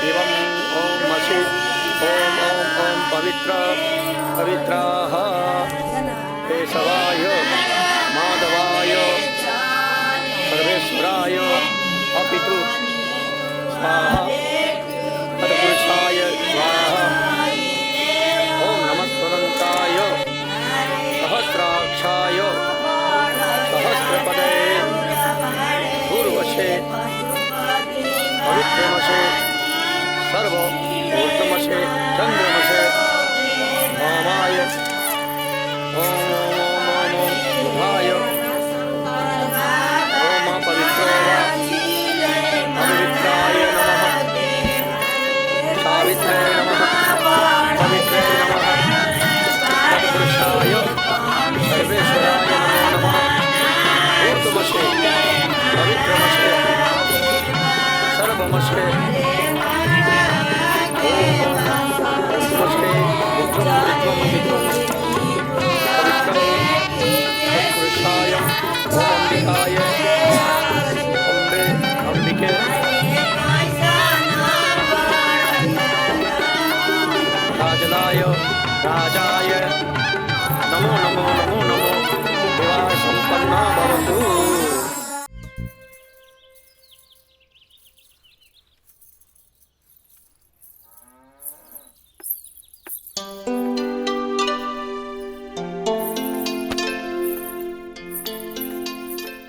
एवं ओम मसि ओम ओम ओम पवित्राः केशवाय माधवाय सर्वेश्वराय अपितृ स्वाहा तत्पुरुषाय स्वाहा ओम नमः स्वदन्ताय सहस्राक्षाय सहस्रपदे पूर्वशे पवित्रमशे सर्व ऊर्ध्वमशे चंद्रमशे वामाय ओम ओम ओम ओम ओम बुधाय ओम पवित्रो वा पवित्राय नमः सावित्रे नमः पवित्रे नमः तत्पुरुषाय सर्वेश्वराय नमः ऊर्ध्वमशे पवित्रमशे सर्वमशे राजलाय राजाय नमो नमो नमो नमो विवाह संपन्ना भवतु।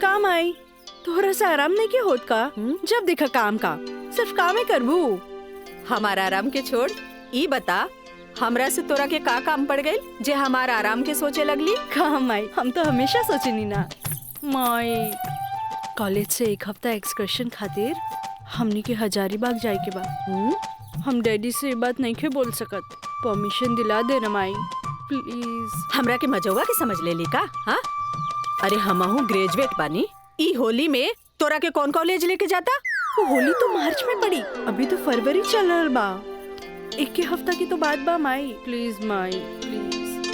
काम आई थोड़ा सा आराम नहीं के होत का? जब देखा काम का सिर्फ काम ही करबू। हमारा आराम के छोड़ ई बता हमरा से तोरा के का काम पड़ गई जे हमारा आराम के सोचे लगली। काम आई हम तो हमेशा सोचनी ना माई कॉलेज से एक हफ्ता एक्सकर्शन खातिर हमनी के हजारीबाग जाए के बा। हम डैडी से ये बात नहीं के बोल सकत, परमिशन दिला दे ना माई प्लीज। हमरा के मजौवा के समझ ले ली का? हाँ अरे हमहू ग्रेजुएट बानी। ई होली में तोरा के कौन कॉलेज लेके जाता? वो होली तो मार्च में पड़ी, अभी तो फरवरी चल रहा बा। एक हफ्ता की तो बात बा माई प्लीज माई प्लीज।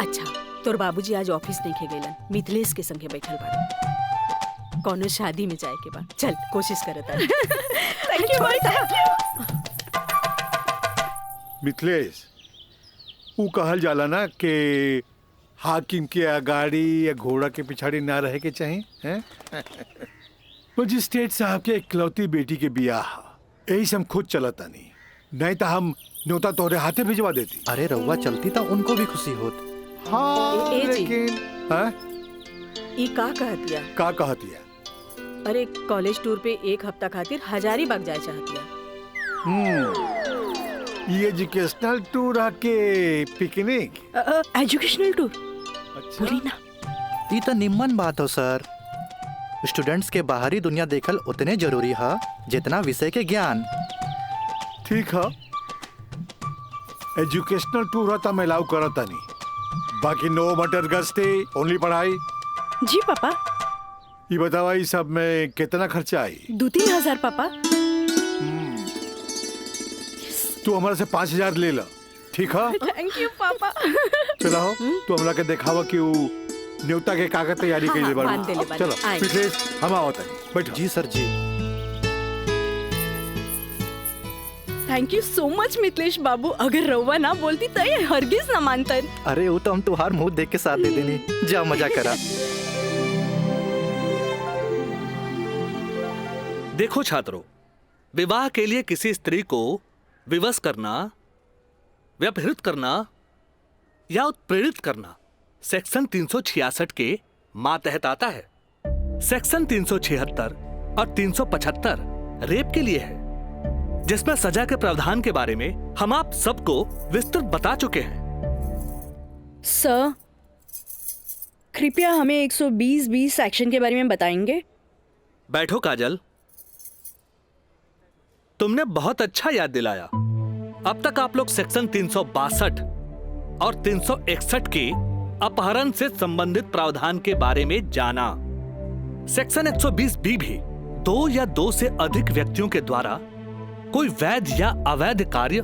अच्छा तोर बाबूजी आज ऑफिस नहीं खे गइलन, मिथिलेश के संगे बैठल बाड़े। कौनो शादी में जाए के बा, चल कोशिश करत आनी। Thank you Mai thank you. Mithilesh ऊ कहल जाला ना कि हाकिम के अगाड़ी या घोड़ा के पिछाड़ी ना रहे के चाहे हैं। मजिस्ट्रेट साहब के इकलौती बेटी के बियाह यही से हम खुद चलता नहीं तो हम न्योता तोहरे हाथे भिजवा देती। अरे रउआ चलती तो उनको भी खुशी होत। हाँ ए जी। लेकिन हाँ? ई का कहतिया? का कहतिया? अरे कॉलेज टूर पे एक हफ्ता खातिर हजारीबाग जाए चाहतिया। ये एजुकेशनल टूर आके पिकनिक एजुकेशनल टूर अच्छा बोली ना। ई तो निम्मन बात हो सर। स्टूडेंट्स के बाहरी दुनिया देखल उतने जरूरी है जितना विषय के ज्ञान। ठीक है एजुकेशनल टूर है तो मैं अलाउ करता नहीं, बाकी नो मटर गस्ती ओनली पढ़ाई। जी पापा। ये बतावा ये सब में कितना खर्चा आई? 2-3 हजार पापा। तू हमारे से 5,000 ले ला, ठीक है? थैंक यू पापा। चला हो तू हमरा के दिखावा कि वो न्योता के कागज तैयारी कर ले बांध देले बानी। चलो आए। मिथिलेश हम आवत हैं, बैठो। जी सर जी। Thank you so much Mithilesh बाबू, अगर रउआ ना बोलती तो ये हरगिज ना मानतन। अरे वो तो हम तुहार मुंह देख के साथ दे देनी। जा मजा करा। देखो छात्रों, विवाह के लिए किसी स्त्री को विवश करना, व्यभिचारित करना या उत्प्रेरित करना सेक्शन 366 के मातहत आता है। सेक्शन 376 और 375 रेप के लिए है, जिसमें सजा के प्रावधान के बारे में हम आप सबको विस्तृत बता चुके हैं। सर कृपया हमें 120(b) सेक्शन के बारे में बताएंगे। बैठो काजल, तुमने बहुत अच्छा याद दिलाया। अब तक आप लोग सेक्शन 362 और 361 के अपहरण से संबंधित प्रावधान के बारे में जाना। सेक्शन 120(b) भी 2 या 2 से अधिक व्यक्तियों के द्वारा कोई वैध या अवैध कार्य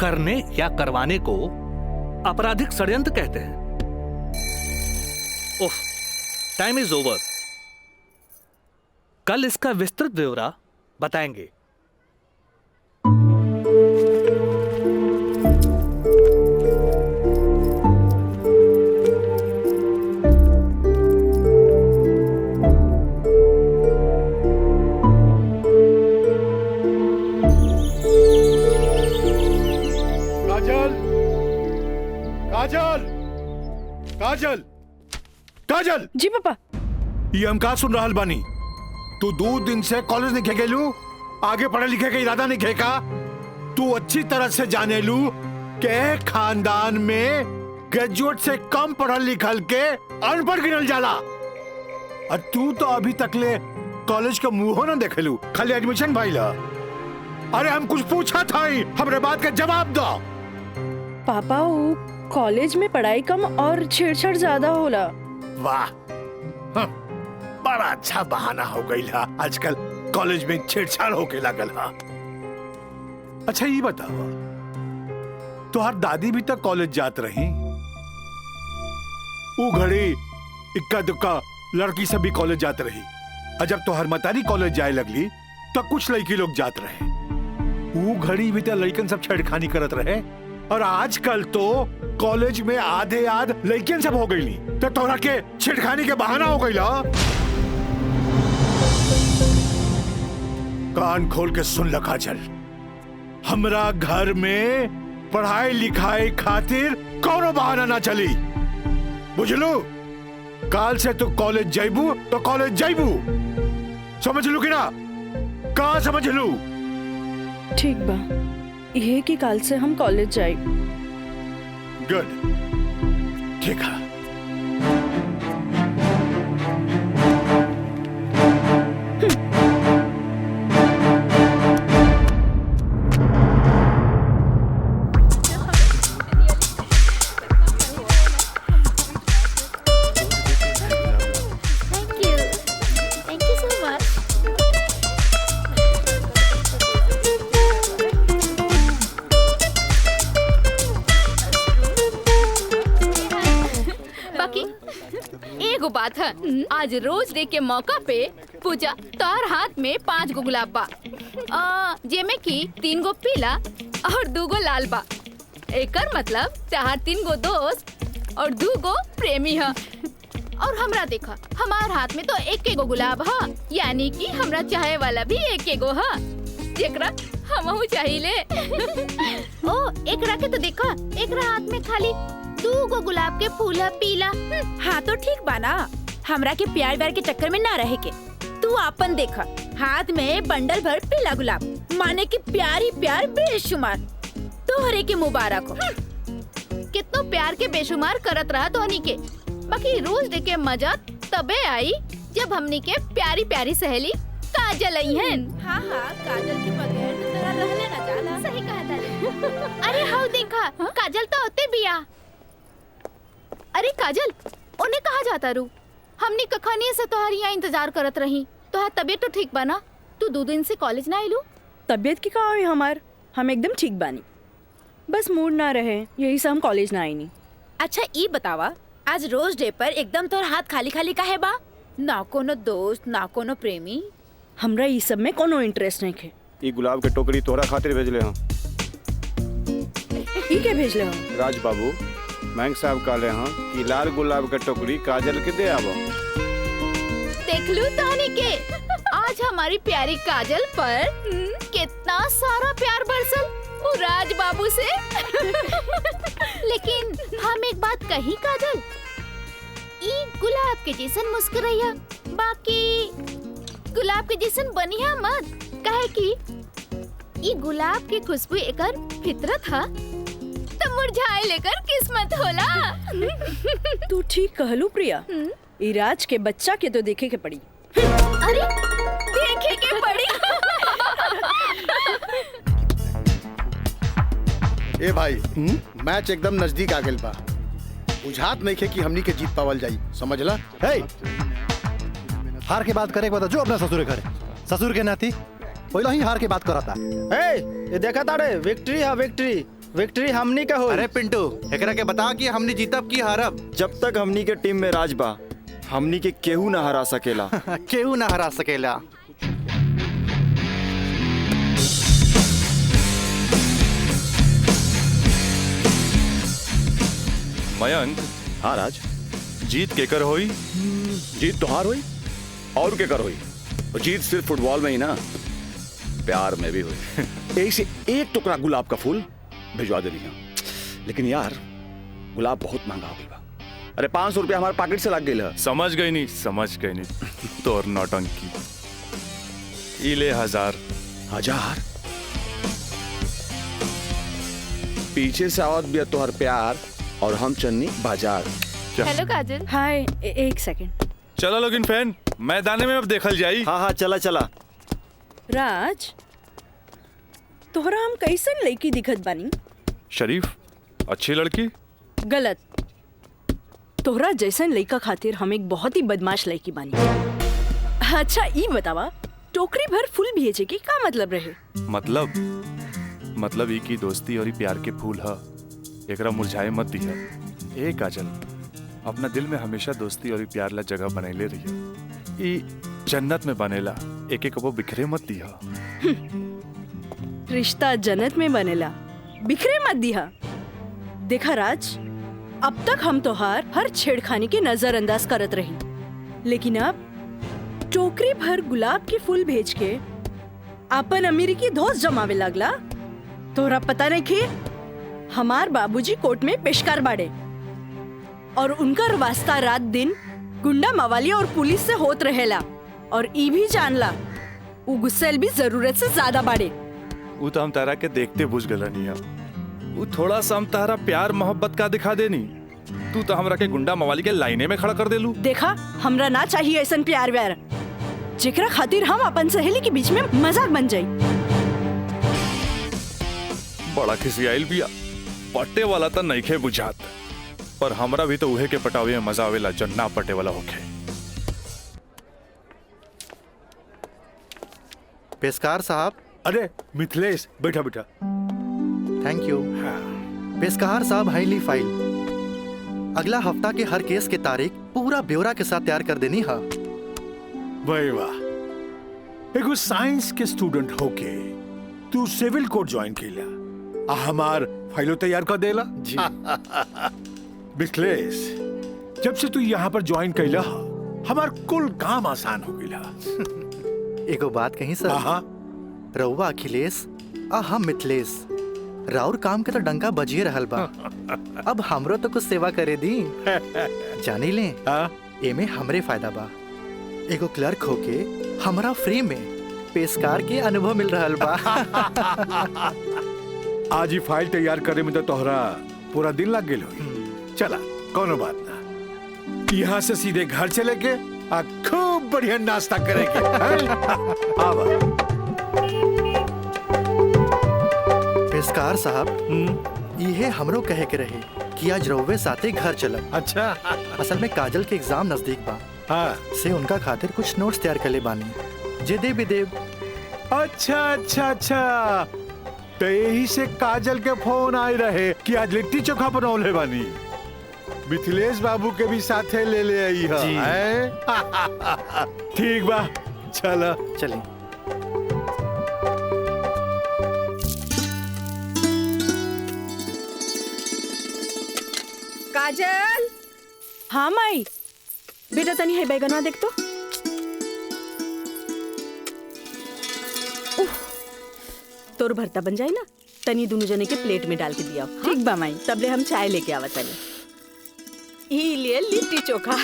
करने या करवाने को आपराधिक षड्यंत्र कहते हैं। ओह, टाइम इज ओवर। कल इसका विस्तृत ब्यौरा बताएंगे। काजल, काजल, जी पापा। ये हम का सुन रहल बानी? तू 2 दिन से कॉलेज नहीं गेलू, आगे पढ़े लिखे के इरादा नहीं खेका। तू अच्छी तरह से जाने लू के खानदान में ग्रेजुएट से कम पढ़ल लिखल के अनपढ़ गिनल जाला। और तू तो अभी तक ले कॉलेज का मुंह ना देखेलू, खाली एडमिशन भइला। अरे हम कुछ पूछा था ही, हमरे बात का जवाब दो। पापा वो कॉलेज में पढ़ाई कम और छेड़छाड़ ज्यादा होला। वाह, बड़ा अच्छा बहाना हो गई हा। आजकल कॉलेज में छेड़छाड़ होके लागल हा। अच्छा ये बताओ, तुहार दादी भी तक कॉलेज जात रही? वो घड़ी इक्का दुक्का लड़की से भी कॉलेज जात रही। और जब तुहार मतारी कॉलेज जाए लगली तो कुछ लड़की लोग जात रहे। वो घड़ी भी तो लड़कन सब छेड़खानी करत रहे। और आजकल तो कॉलेज में आधे आध लड़कियन सब हो गई। तो तोरा के छेड़खानी के बहाना हो गई ला। कान खोल के सुन ल काजल, हमरा घर में पढ़ाई लिखाई खातिर कोनो बहाना ना चली, बुझलू? काल से तू कॉलेज जाइबू तो कॉलेज जाइबू, समझ लू कि ना? का समझ लू? ठीक बा, ये कि काल से हम कॉलेज जाए। गुड, ठीक है। Thank you so much. बाकी एगो बात है, आज रोज डे के मौका पे पूजा तोहर हाथ में 5 गो गुलाब बा, जेमे की 3 गो पीला और 2 गो लाल बा। एकर मतलब तोहर 3 गो दोस्त और 2 गो प्रेमी है। और हमरा देखा, हमार हाथ में तो 1 गो गुलाब है, यानी कि हमरा चाहे वाला भी 1 गो है, जेकरा हमहू चाहिए। ओ एकरा के तो देखा, एकरा हाथ में खाली 2 गो गुलाब के फूल है पीला। हाँ तो ठीक बा ना, हमरा के प्यार व्यार के चक्कर में ना रहे के। तू आपन देखा, हाथ में बंडल भर पीला गुलाब, माने कि प्यार ही प्यार बेशुमार। तोहरे के मुबारक हो। कितना प्यार के बेशुमार करत रहा तोहनी के। बाकी रोज डे के मजा तबे आई जब हमनी के प्यारी प्यारी सहेली काजल आई है। हाँ हाँ, काजल के बगैर तो तेरा रहले ना जाला। सही कहा था। अरे हाउ देखा, काजल तो होते बिया। अरे काजल, उन्हें कहा जाता रू? हमनी कखानी से तोहार यहाँ इंतजार करत रही। तोहार तबीयत तो ठीक बना? तू 2 दिन से कॉलेज ना आइलू? तबीयत की का हुई हमार? हम एकदम ठीक बानी, बस मूड ना रहे, यही से हम कॉलेज ना आई नहीं। अच्छा ई बतावा, आज रोज डे पर एकदम तोर हाथ खाली खाली काहे बा? ना कोनो दोस्त ना कोनो प्रेमी? हमरा ई सब में कोनो इंटरेस्ट नहीं है। ई गुलाब के टोकरी तोरा खातिर भेजले हूँ। ई के भेजले हो? राज बाबू बैंक साहब कहले हैं कि लाल गुलाब के टोकरी काजल के दे आवो। देख लू तोहनी के, आज हमारी प्यारी काजल पर कितना सारा प्यार बरसल वो राज बाबू से। लेकिन हम एक बात कही काजल, ई गुलाब के जैसन मुस्कुराइया, बाकी गुलाब के जैसन बनिया मत, काहे कि ई गुलाब की खुशबू एकर फितरत है, तो मुरझाए लेकर किस्मत होला। तू ठीक कहलू प्रिया, ई राज के बच्चा के तो देखे के पड़ी। अरे देखे के पड़ी। ए भाई, मैच एकदम नजदीक आ गइल बा। बुझात नहीं खे कि हमनी के जीत पावल जाई, समझला? हे, हार के बात करे के बता जो अपना ससुर के घरे। ससुर के नाती पहले ही हार के बात करता। ये देखा तारे, विक्ट्री है विक्ट्री, विक्ट्री हमनी का हो। अरे पिंटू, एकरा के बता कि हमनी जीतब की हारब? जब तक हमनी के टीम में राज बा, हमनी के केहू ना हरा सकेला। केहू ना हरा सकेला। मयंक। हाँ राज, जीत केकर होई? जीत तोहार हुई और केकर हुई। जीत सिर्फ फुटबॉल में ही ना, प्यार में भी हुई। यही से एक टुकड़ा गुलाब का फूल भिजवा देनी है। लेकिन यार, गुलाब बहुत महंगा हो गया। अरे 500 रुपया हमारे पॉकेट से लग गई। समझ गई नहीं तोर नौटंकी। ई ले 1000। पीछे से आवत बिया तोहर प्यार और हम चन्नी बाजार। हेलो काजल। हाय, एक सेकंड। चलो लोगिन फैन, मैदाने में अब देखल जाई। हाँ हाँ चला चला। राज, तोहरा हम कैसन लड़की दिखत बानी? शरीफ, अच्छी लड़की। गलत। तोहरा जैसन लड़का खातिर हम एक बहुत ही बदमाश लड़की बानी। अच्छा ई बतावा, टोकरी भर फूल भेजे के का मतलब रहे? मतलब ई की दोस्ती और ई प्यार के फूल ह, एकरा मुरझाए मत दिया। ए काजल, अपना दिल में हमेशा दोस्ती और ई प्यार ला जगह बनैले रहिया। ई जन्नत में बनेला, एक एक वो बिखरे मत दिया। रिश्ता जन्नत में बनेला, बिखरे मत दिया। देखा राज, अब तक हम तोहार हर छेड़खानी के नजरअंदाज करत रही, लेकिन अब टोकरी भर गुलाब के फूल भेज के अपन अमेरिकी दोस्त जमावे लागला। तोहरा पता नहीं कि हमार बाबूजी कोर्ट में पेशकार बाड़े और उनका वास्ता रात दिन गुंडा मवाली और पुलिस से होत रहेला, और ई भी जानला वो गुस्सेल भी जरूरत से ज्यादा बाड़े। वो तो हम तारा के देखते बुझ गलनिया। वो थोड़ा सा हम तारा प्यार मोहब्बत का दिखा देनी, तू तो हमरा के गुंडा मवाली के लाइने में खड़ा कर देलू। देखा, हमरा ना चाहिए ऐसन प्यार व्यार जेकरा खातिर हम अपन सहेली के बीच में मजाक बन जाई। बड़ा खिसियाइल बिया, पट्टे वाला तो नइखे बुझात, पर हमरा भी तो उहे के पटावे में मजा आवेला जब ना पटे वाला होखे। पेशकार साहब। अरे मिथिलेश, बैठा बैठा। Thank you. पेशकार साहब, हाईली फाइल अगला हफ्ता के हर केस के तारीख पूरा ब्यौरा के साथ तैयार कर देनी है। भाई वाह, एगो साइंस के स्टूडेंट होके तू सिविल कोर्ट ज्वाइन केला, हमार फाइलो तैयार कर देला। जी। मिथिलेश, जब से तू यहाँ पर ज्वाइन कैला हमार कुल काम आसान हो गया। एगो बात कही सर। हाँ। रउआ अखिलेश आ हम मिथिलेश, राउर काम के तो डंका बजिए रहल बा। अब हमरो तो कुछ सेवा करे दी। जानी ले, एमे हमरे फायदा बा। एगो क्लर्क होके हमरा फ्री में पेशकार के अनुभव मिल रहल बा। आज ही फाइल तैयार करे में तो तोहरा पूरा दिन लग गेल होई। चला, कोनो बात ना, यहाँ से सीधे घर चले के खूब बढ़िया नाश्ता करेंगे। आवा। पेशकार साहब, ये हमरो कहे के रहे कि आज रउवे साथे घर चलब। अच्छा। असल में काजल के एग्जाम नजदीक बा। हाँ। से उनका खातिर कुछ नोट्स तैयार कर ले बानी, जे दे भी देव। अच्छा, तो यही से काजल के फोन आए रहे कि आज लिट्टी चोखा बनौले बानी। मिथिलेश बाबू के भी साथे ले आई है। ठीक बा, चला चली। काजल। हाँ माई। बेटा तनी है बैगनवा देख तो। तोर भरता बन जाए ना, तनी दोनों जने के प्लेट में डाल के दिया। ठीक बा माई। तबले हम चाय लेके आवा तनी। ई लिए लिट्टी चोखा।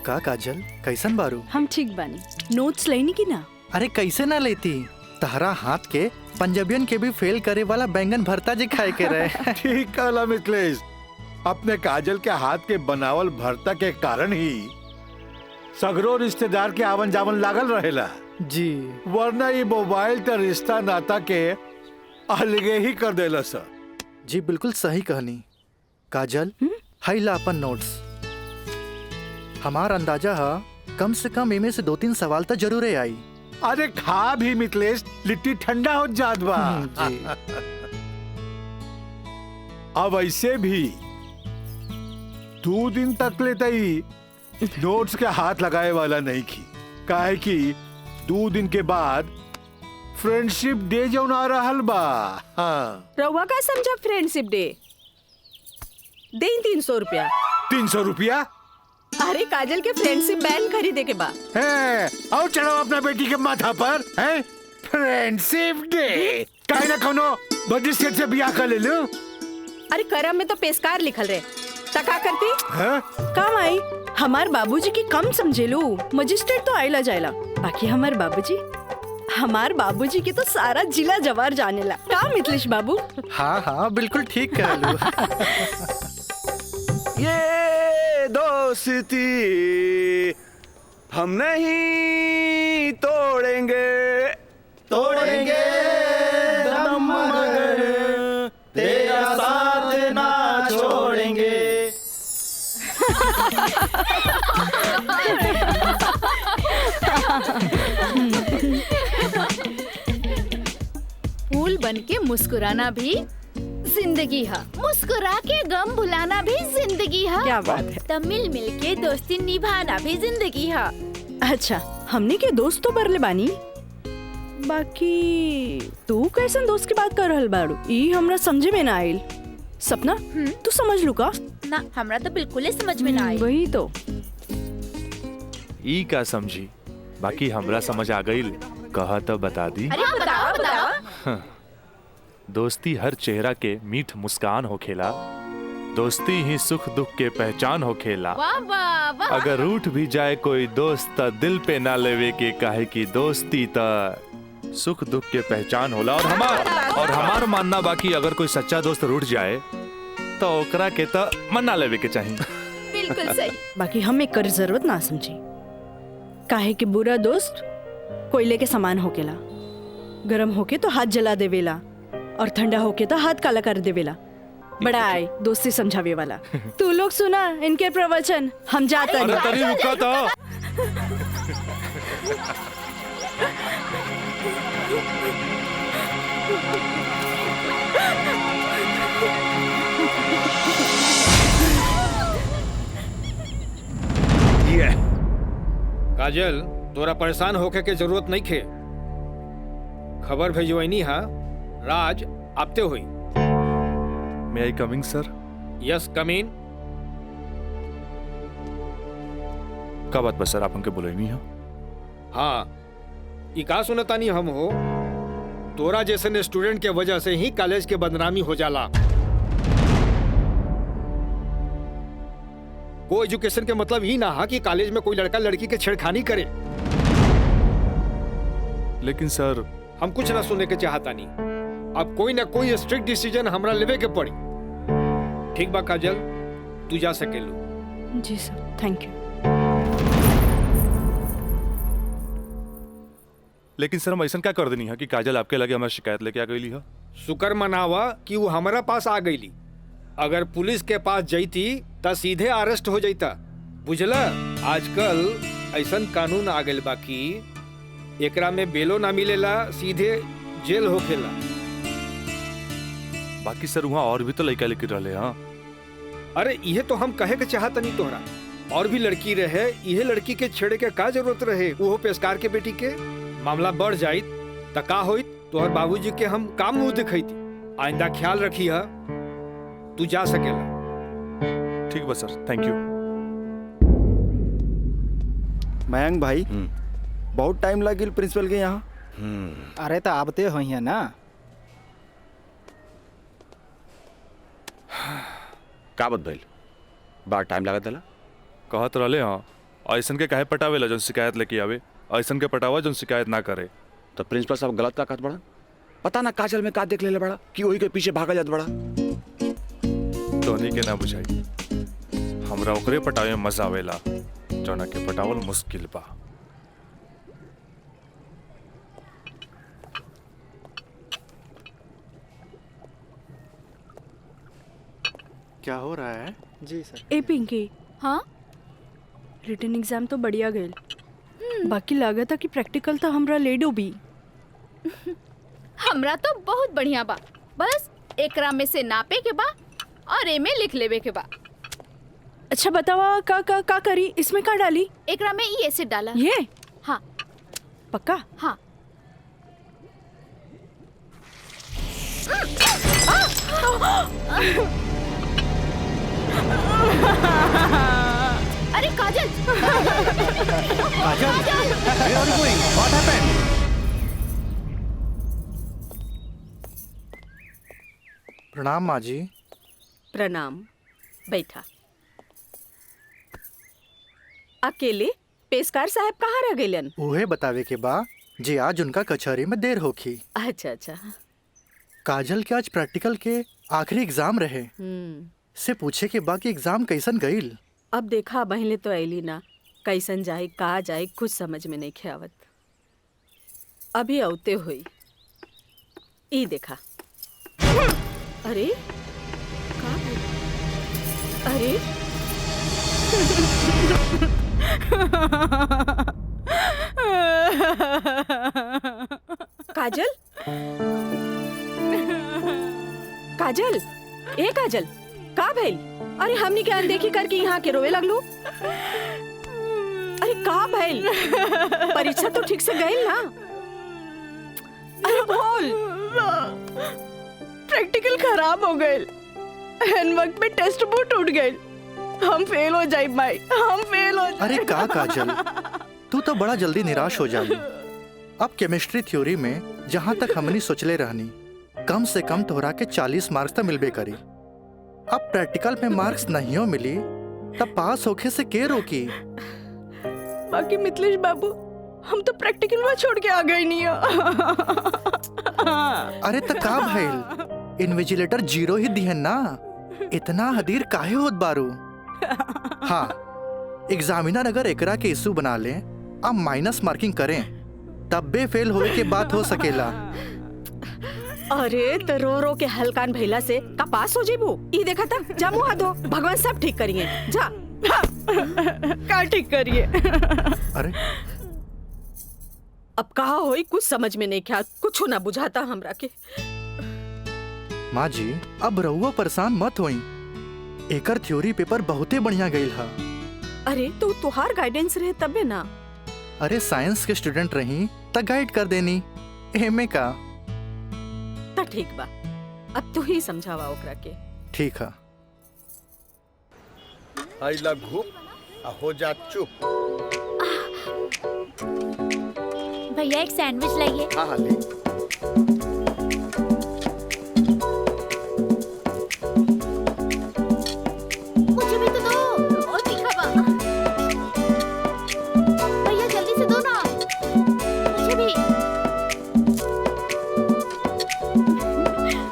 का काजल, कैसन बारू? हम ठीक बानी। नोट्स लेनी की ना? अरे कैसे ना लेती, तहरा हाथ के पंजाबियन के भी फेल करे वाला बैंगन भरता जे खाए के रहे। ठीक कहला मिथिलेश, अपने काजल के हाथ के बनावल भरता के कारण ही सगरो रिश्तेदार के आवन जावन लागल रहेला। जी। वरना ये मोबाइल तो रिश्ता नाता के अलगे ही कर देला सर। जी बिल्कुल सही कहनी। काजल, हाई ला अपन नोट्स। हमार अंदाजा है कम से कम इमे से 2-3 सवाल तो जरूर आई। अरे खा भी मिथिलेश, लिट्टी ठंडा हो जात बा। अब ऐसे भी 2 दिन तक लेते ही नोट्स के हाथ लगाए वाला नहीं की, काहे कि 2 दिन के बाद फ्रेंडशिप डे जो आ रहल बा। हाँ। रउआ का समझा फ्रेंडशिप डे? दे 300 रुपया। 300 रुपया? अरे काजल के फ्रेंडशिप बैंड खरीदे के बा। है और चढ़ाओ अपना बेटी के माथा पर है फ्रेंडशिप डे। काहे ना कोनो बड़ी सेठ से बियाह कर ले लो। अरे करम में तो पेशकार लिखल रहे तका करती है? काम आई। हमार बाबूजी की कम समझे लो, मजिस्ट्रेट तो आइला जाइला, बाकी हमार बाबूजी की तो सारा जिला जवार जानेला। का मितलेश बाबू? हाँ हाँ बिल्कुल ठीक कह लू। ये दोस्ती हम नहीं तोड़ेंगे तोड़ेंगे दम मगर तेरा साथ ना छोड़ेंगे। फूल बन के मुस्कुराना भी जिंदगी है, मुस्कुरा के गम भुलाना भी जिंदगी है। क्या बात है। तब मिल मिल के दोस्ती निभाना भी जिंदगी है। अच्छा हमने के दोस्त तो बरले बानी, बाकी तू कैसन दोस्त की बात कर रहल बाड़ू? ई हमरा समझे में ना आइल। सपना तू समझ लू का? ना हमरा तो बिल्कुल ही समझ में ना आई। वही तो। ई का समझी, बाकी हमरा समझ आ गईल। कहा तो बता दी। अरे बताओ बताओ। दोस्ती हर चेहरा के मीठ मुस्कान होखेला, दोस्ती ही सुख दुख के पहचान होखेला। वाह वाह वाह। अगर रूठ भी जाए कोई दोस्त त दिल पे ना लेवे के, काहे की दोस्ती त सुख दुख के पहचान होला। और हमार मानना बाकी अगर कोई सच्चा दोस्त रूठ जाए तो ओकरा के त मना लेवे के चाहिए। बिल्कुल सही। बाकी हम एक कर जरूरत ना समझी, काहे कि बुरा दोस्त कोयले के समान होकेला। गरम होके तो हाथ जला देवेला और ठंडा होके तो हाथ काला कर देवेला। बड़ा आए दोस्ती समझावे वाला। तू लोग सुना इनके प्रवचन, हम जाते हैं। अरे तरी रुका तो। ये काजल तोरा परेशान होके के जरूरत नहीं खे। खबर भेजवैनी हा राज आपते हुई। May I coming sir? Yes come in. का बात बस सर, आप उनके बोले नहीं हो? हाँ ई का सुनतानी हम हो, तोरा जैसे स्टूडेंट के वजह से ही कॉलेज के बदनामी हो जाला। को एजुकेशन के मतलब ही ना हा कि कॉलेज में कोई लड़का लड़की के छेड़खानी करे। लेकिन सर हम कुछ ना सुनने के चाहता नहीं। अब कोई ना कोई स्ट्रिक्ट डिसीजन हमरा लेवे के पड़ी। ठीक बा काजल, तू जा सकेलू। जी सर, थैंक यू। लेकिन सर हम ऐसा क्या कर देनी है कि काजल आपके लगे हमारी शिकायत लेके आ गई है? शुक्र मनावा कि वो हमारा पास आ गईली। अगर पुलिस के पास जईती त सीधे अरेस्ट हो जाता। बुझला, आजकल ऐसन कानून आ गइल बा कि एकरा में बेलो ना मिलेला, सीधे जेल होखेला। बाकी सर वहाँ और भी तो लड़का लेके रहले। हाँ अरे ये तो हम कहे के चाहत नहीं तोहरा, और भी लड़की रहे, यह लड़की के छेड़े के का जरूरत रहे? वो पेशकार के बेटी के मामला बढ़ जाइत त का होइत? तोहर बाबूजी के हम काम मुंह दिखैती। आइंदा ख्याल रखी है, तू जा सकेला। ठीक बा सर, थैंक यू। मयंक भाई बहुत टाइम लगिल प्रिंसिपल के यहाँ। अरे तो आबते हो ना। का बात भइल? बड़ा टाइम लागत है। कहत रहले हाँ, ऐसन के काहे पटावेला जौन शिकायत लेके आवे, ऐसन के पटावा जौन शिकायत ना करे। तो प्रिंसिपल साहब गलत का कहत बड़ा? पता ना काजल में का देख ले बड़ा कि वही के पीछे भागा जात बड़ा। तोहनी के ना बुझाई, हमरा ओकरे पटावे में मजा आवेला जौना के पटावल मुश्किल बा। क्या हो रहा है? जी सर। ए पिंकी, हाँ रिटन एग्जाम तो बढ़िया गए, बाकी लागत है कि प्रैक्टिकल तो हमरा ले डूबी। हमरा तो बहुत बढ़िया बा, बस एकरा में से नापे के बा और ए में लिख लेवे के बा। अच्छा बतावा का करी? इसमें का डाली? एकरा में ई एसिड डाला। ये? हाँ पक्का? हाँ। काजल, where are you going? What happened? प्रणाम माँ जी। प्रणाम, बैठा। अकेले पेशकार साहब कहाँ रह गइलन? उहे बतावे के बा जे आज उनका कचहरी में देर होखी। अच्छा अच्छा। काजल के आज प्रैक्टिकल के आखिरी एग्जाम रहे, से पूछे के बा कि एग्जाम कैसन गईल। अब देखा बहले तो ऐली ना, कैसन जाए का जाए कुछ समझ में नहीं आवत। अभी औते हुई ई देखा। अरे का है? अरे काजल, काजल, ए काजल, का भइल? अरे हमनी के अनदेखी करके यहाँ के रोवे लगलू। अरे का भइल? परीक्षा तो ठीक से गई ना? अरे बोल। प्रैक्टिकल खराब हो गए, एन वक्त में टेस्ट बुक टूट गए। हम फेल हो जाए भाई, हम फेल हो जाए। अरे का काजल, तू तो बड़ा जल्दी निराश हो जाली। अब केमिस्ट्री थ्योरी में जहाँ तक हमनी सोचले रहनी, कम से कम तोहरा के 40 मार्क्स तो मिलबे करी। अब प्रैक्टिकल में मार्क्स नहीं हो मिली तब पास होके से के रोकी? बाकी मिथिलेश बाबू, हम तो प्रैक्टिकल में छोड़ के आ गए नहीं। अरे तो का भइल? इन्विजिलेटर 0 ही दिहन ना, इतना हदीर काहे होत बारू? हाँ, एग्जामिनर अगर एकरा के इशू बना ले, अब माइनस मार्किंग करें, तब बे फेल होए के बात हो सकेला। अरे तो रो रो के हलकान भैला से का पास हो जेबू? ई देखा था, जा मुँह हाथ धो, भगवान सब ठीक करिए। जा। का ठीक करिए? अरे अब कहा होई कुछ समझ में नहीं क्या, कुछ ना बुझाता हमरा के। माँ जी, अब रहुआ परेशान मत होई, एकर थ्योरी पेपर बहुते बढ़िया गईल हा। अरे तो तुहार गाइडेंस रहे तबे ना। अरे साइंस के स्टूडेंट रही त गाइड कर देनी, एमे का। त ठीक बा, अब तू ही समझावा ओकरा के। ठीक है। आई लघु हो जा चुप। भैया एक सैंडविच लाइए। हाँ हाँ ले। मुझे भी तो दो, और तीखा बा। भैया जल्दी से दो ना, मुझे भी।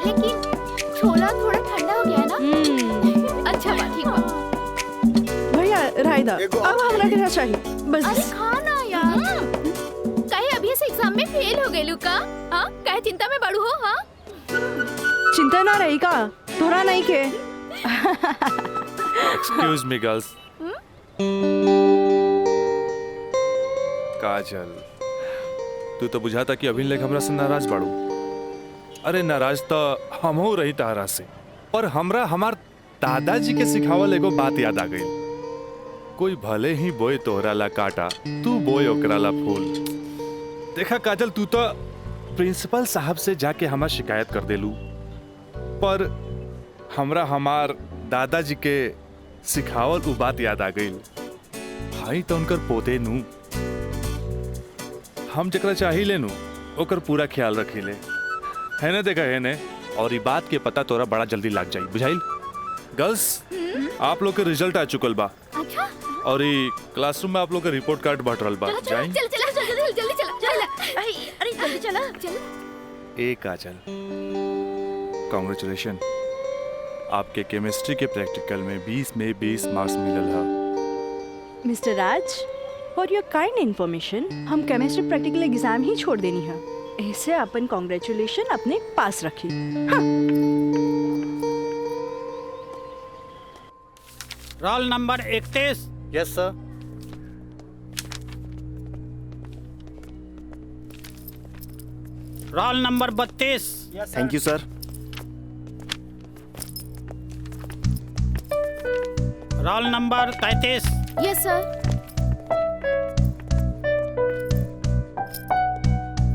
लेकिन छोला थोड़ा ठंडा हो गया है ना? अच्छा बा, ठीक बा। भैया रायदा, अब हमरा के चाहिए बस। अरे खाना यार, कहे अभी से एग्जाम में फेल हो गए लुका? हाँ, कहे चिंता में बड़ू हो? हाँ, चिंता ना रही का, तोरा नहीं के। Excuse me girls. काजल, तू तो बुझाता कि अभी लेक हमरा से नाराज बाड़ू। अरे नाराज तो हमहू रही तारा से, पर हमरा हमार दादाजी के सिखावल एगो बात याद आ गई। कोई भले ही बोए तोहरा ला काटा, तू बोए ओकरा ला फूल। देखा काजल, तू तो प्रिंसिपल साहब से जाके हमार शिकायत कर देलू, पर हमरा हमार दादाजी के सिखावल उ बात याद आ गई। भाई तो उनकर पोते नू, हम जकरा चाही लेनू ओकर पूरा ख्याल रखी ले, है ना? देखा है ने, और ये बात के पता तोरा बड़ा जल्दी लग जाई, बुझाइल? गर्ल्स, आप लोग के रिजल्ट आ चुकल बा। अच्छा। और ये क्लासरूम में आप लोग का रिपोर्ट कार्ड बट रहल बा। जाई? जल्दी चला। अरे जल्दी चला, चल। ए काजल, कांग्रेचुलेशन, आपके केमिस्ट्री के प्रैक्टिकल में 20 में 20 मार्क्स मिलल हा। Mister Raj, for your kind information, हम केमिस्ट्री प्रैक्टिकल एग्जाम ही छोड़ देनी है। ऐसे अपन कांग्रेचुलेशन अपने पास रखी। हाँ। Roll number 31। Yes sir. Roll number 32। Thank you sir. Roll number 33। Yes sir.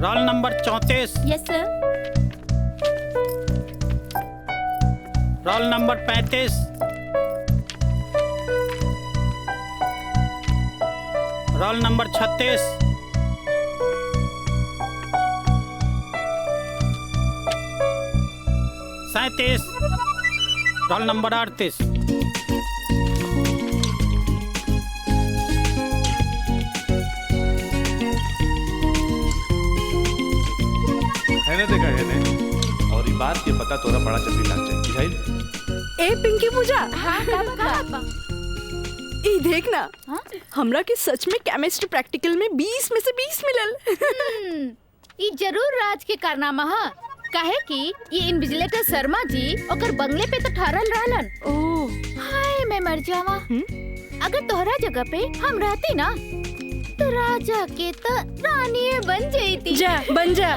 Roll number 34। Yes sir. Roll number 35। Roll number 36। Roll number 38। है ने देखा है ने, और ये बात के पता तोरा बड़ा जल्दी लग जाए बुझाइल। ए पिंकी पूजा, हाँ का ई देख ना, हमरा के सच में केमिस्ट्री प्रैक्टिकल में 20 में से 20 मिलल। ई जरूर राज के कारनामा है, काहे कि ये इन्विजिलेटर शर्मा जी ओकर बंगले पे तो ठहरल रहलन। ओह हाय मैं मर जावा। अगर तोहरा जगह पे हम रहती ना तो राजा के तो रानी बन जाती। जा बन जा।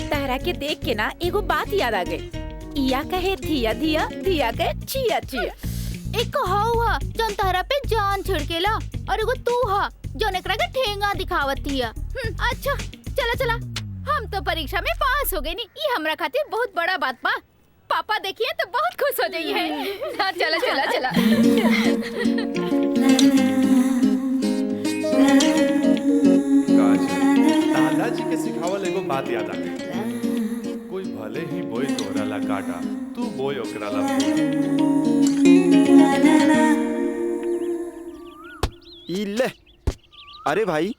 तारा के देख के ना एगो बात याद आ गई। इया कहे धिया धिया, धिया कहे चिया चिया। एक हुआ जौन तहरा पे जान छिड़केला और एगो तू हा जौन एकरा के ठेंगा दिखावतिया। अच्छा चला चला, हम तो परीक्षा में पास हो गए नी, ये हमरा खातिर बहुत बड़ा बात बा। पापा देखिए तो बहुत खुश हो जाइए। हाँ चला चला चला। दादाजी के सिखावल एगो बात याद आ गई। कोई भले ही बोई तोहरा ला काटा, तू बोई ओकरा ला ई ले। अरे भाई